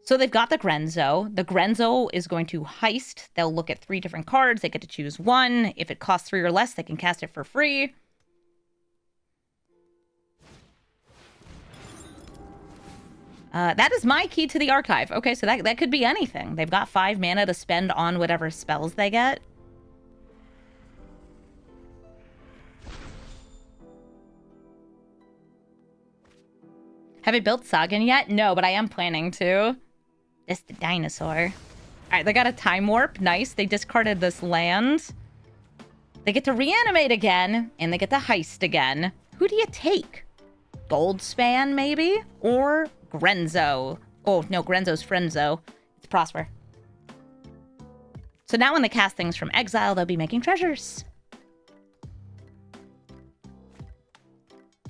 So they've got the Grenzo. The Grenzo is going to heist. They'll look at 3 different cards. They get to choose 1. If it costs 3 or less, they can cast it for free. That is my key to the archive. Okay, so that could be anything. They've got 5 mana to spend on whatever spells they get. Have I built Sagan yet? No, but I am planning to. This the dinosaur. All right, they got a time warp. Nice. They discarded this land. They get to reanimate again, and they get to heist again. Who do you take? Goldspan, maybe? Or Grenzo? Oh, no, Grenzo's Frenzo. It's Prosper. So now when they cast things from exile, they'll be making treasures.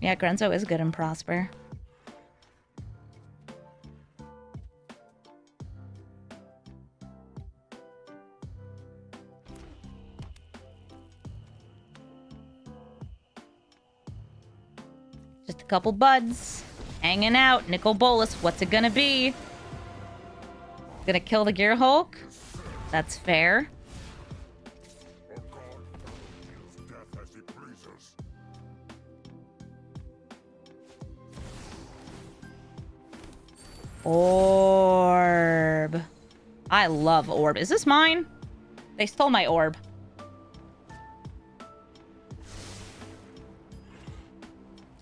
Yeah, Grenzo is good in Prosper. Just a couple buds. Hanging out. Nicol Bolas, what's it gonna be? Gonna kill the Gear Hulk? That's fair. Orb. I love orb. Is this mine? They stole my orb.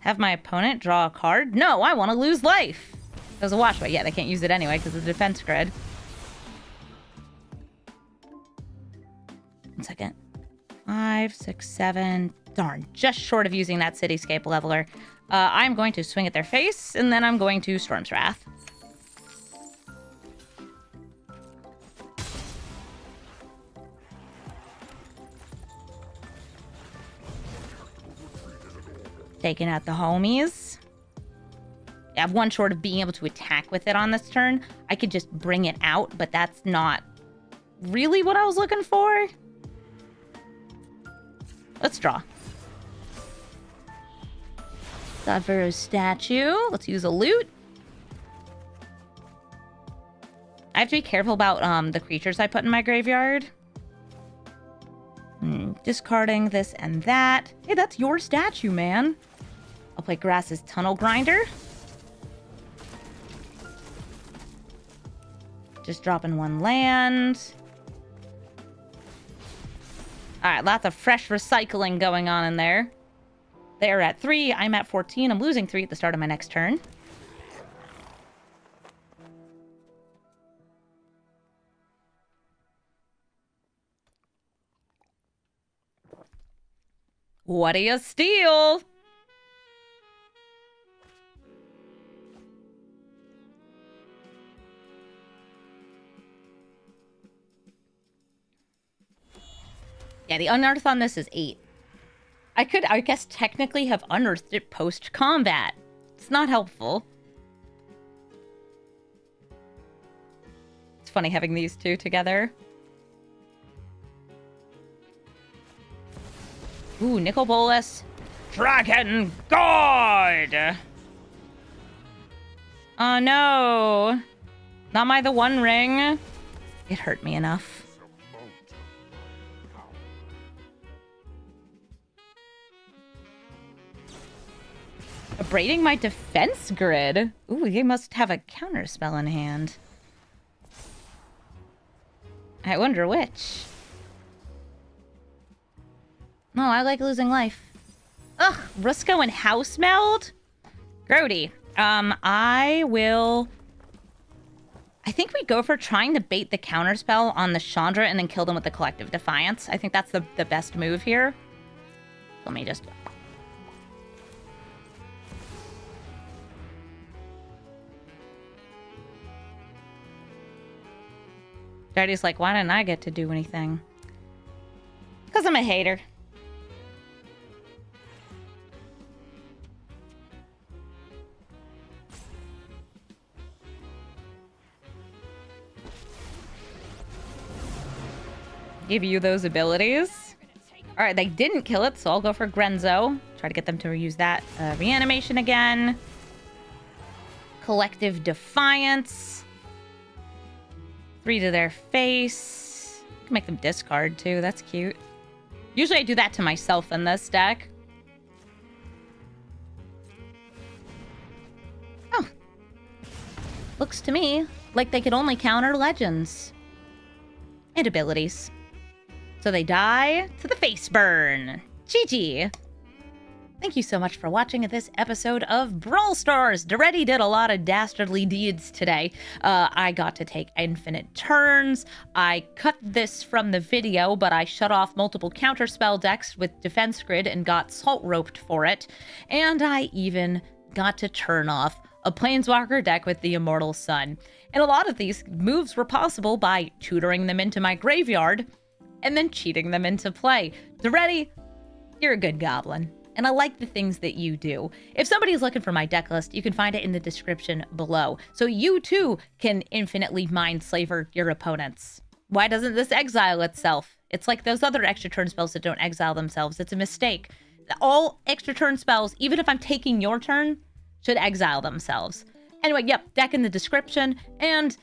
Have my opponent draw a card? No, I want to lose life. There's a wash, but yeah, they can't use it anyway because of the defense grid. 1 second. 5, 6, 7. Darn, just short of using that Cityscape Leveler. I'm going to swing at their face, and then I'm going to Storm's Wrath. Taking out the homies. I have one short of being able to attack with it on this turn. I could just bring it out, but that's not really what I was looking for. Let's draw. Godpharaoh's statue. Let's use a loot. I have to be careful about the creatures I put in my graveyard. Discarding this and that. Hey, that's your statue, man. I'll play Grass's Tunnel Grinder. Just dropping one land. Alright, lots of fresh recycling going on in there. They're at 3, I'm at 14. I'm losing 3 at the start of my next turn. What do you steal? Yeah, the unearth on this is 8. I could, I guess, technically have unearthed it post-combat. It's not helpful. It's funny having these two together. Ooh, Nicol Bolas. Dragon God! Oh no. Not my the One Ring. It hurt me enough. Abrading my defense grid. Ooh, they must have a counter spell in hand. I wonder which. No, I like losing life. Ugh, Rusco and House Meld? Grody. I think we go for trying to bait the counterspell on the Chandra and then kill them with the Collective Defiance. I think that's the best move here. Let me just... Daddy's like, why didn't I get to do anything? Because I'm a hater. Give you those abilities. All right, they didn't kill it, so I'll go for Grenzo. Try to get them to use that reanimation again. Collective Defiance. 3 to their face. Can make them discard too. That's cute. Usually I do that to myself in this deck. Oh. Looks to me like they could only counter legends. And abilities. So they die to the face burn. GG. Thank you so much for watching this episode of Brawl Stars. Daretti did a lot of dastardly deeds today. I got to take infinite turns. I cut this from the video, but I shut off multiple counterspell decks with defense grid and got salt roped for it. And I even got to turn off a Planeswalker deck with the Immortal Sun. And a lot of these moves were possible by tutoring them into my graveyard and then cheating them into play. Daretti, you're a good goblin. And I like the things that you do. If somebody's looking for my deck list, you can find it in the description below. So you too can infinitely mind slaver your opponents. Why doesn't this exile itself? It's like those other extra turn spells that don't exile themselves. It's a mistake. All extra turn spells, even if I'm taking your turn, should exile themselves. Anyway, yep, deck in the description, and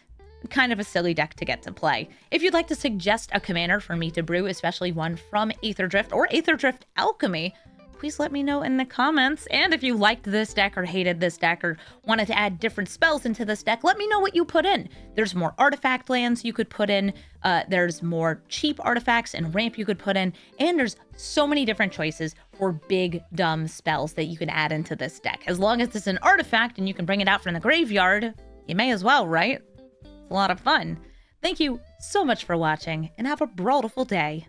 kind of a silly deck to get to play. If you'd like to suggest a commander for me to brew, especially one from Aetherdrift or Aetherdrift Alchemy, please let me know in the comments. And if you liked this deck or hated this deck or wanted to add different spells into this deck, let me know what you put in. There's more artifact lands you could put in. There's more cheap artifacts and ramp you could put in. And there's so many different choices for big, dumb spells that you can add into this deck. As long as it's an artifact and you can bring it out from the graveyard, you may as well, right? It's a lot of fun. Thank you so much for watching and have a brawlful day.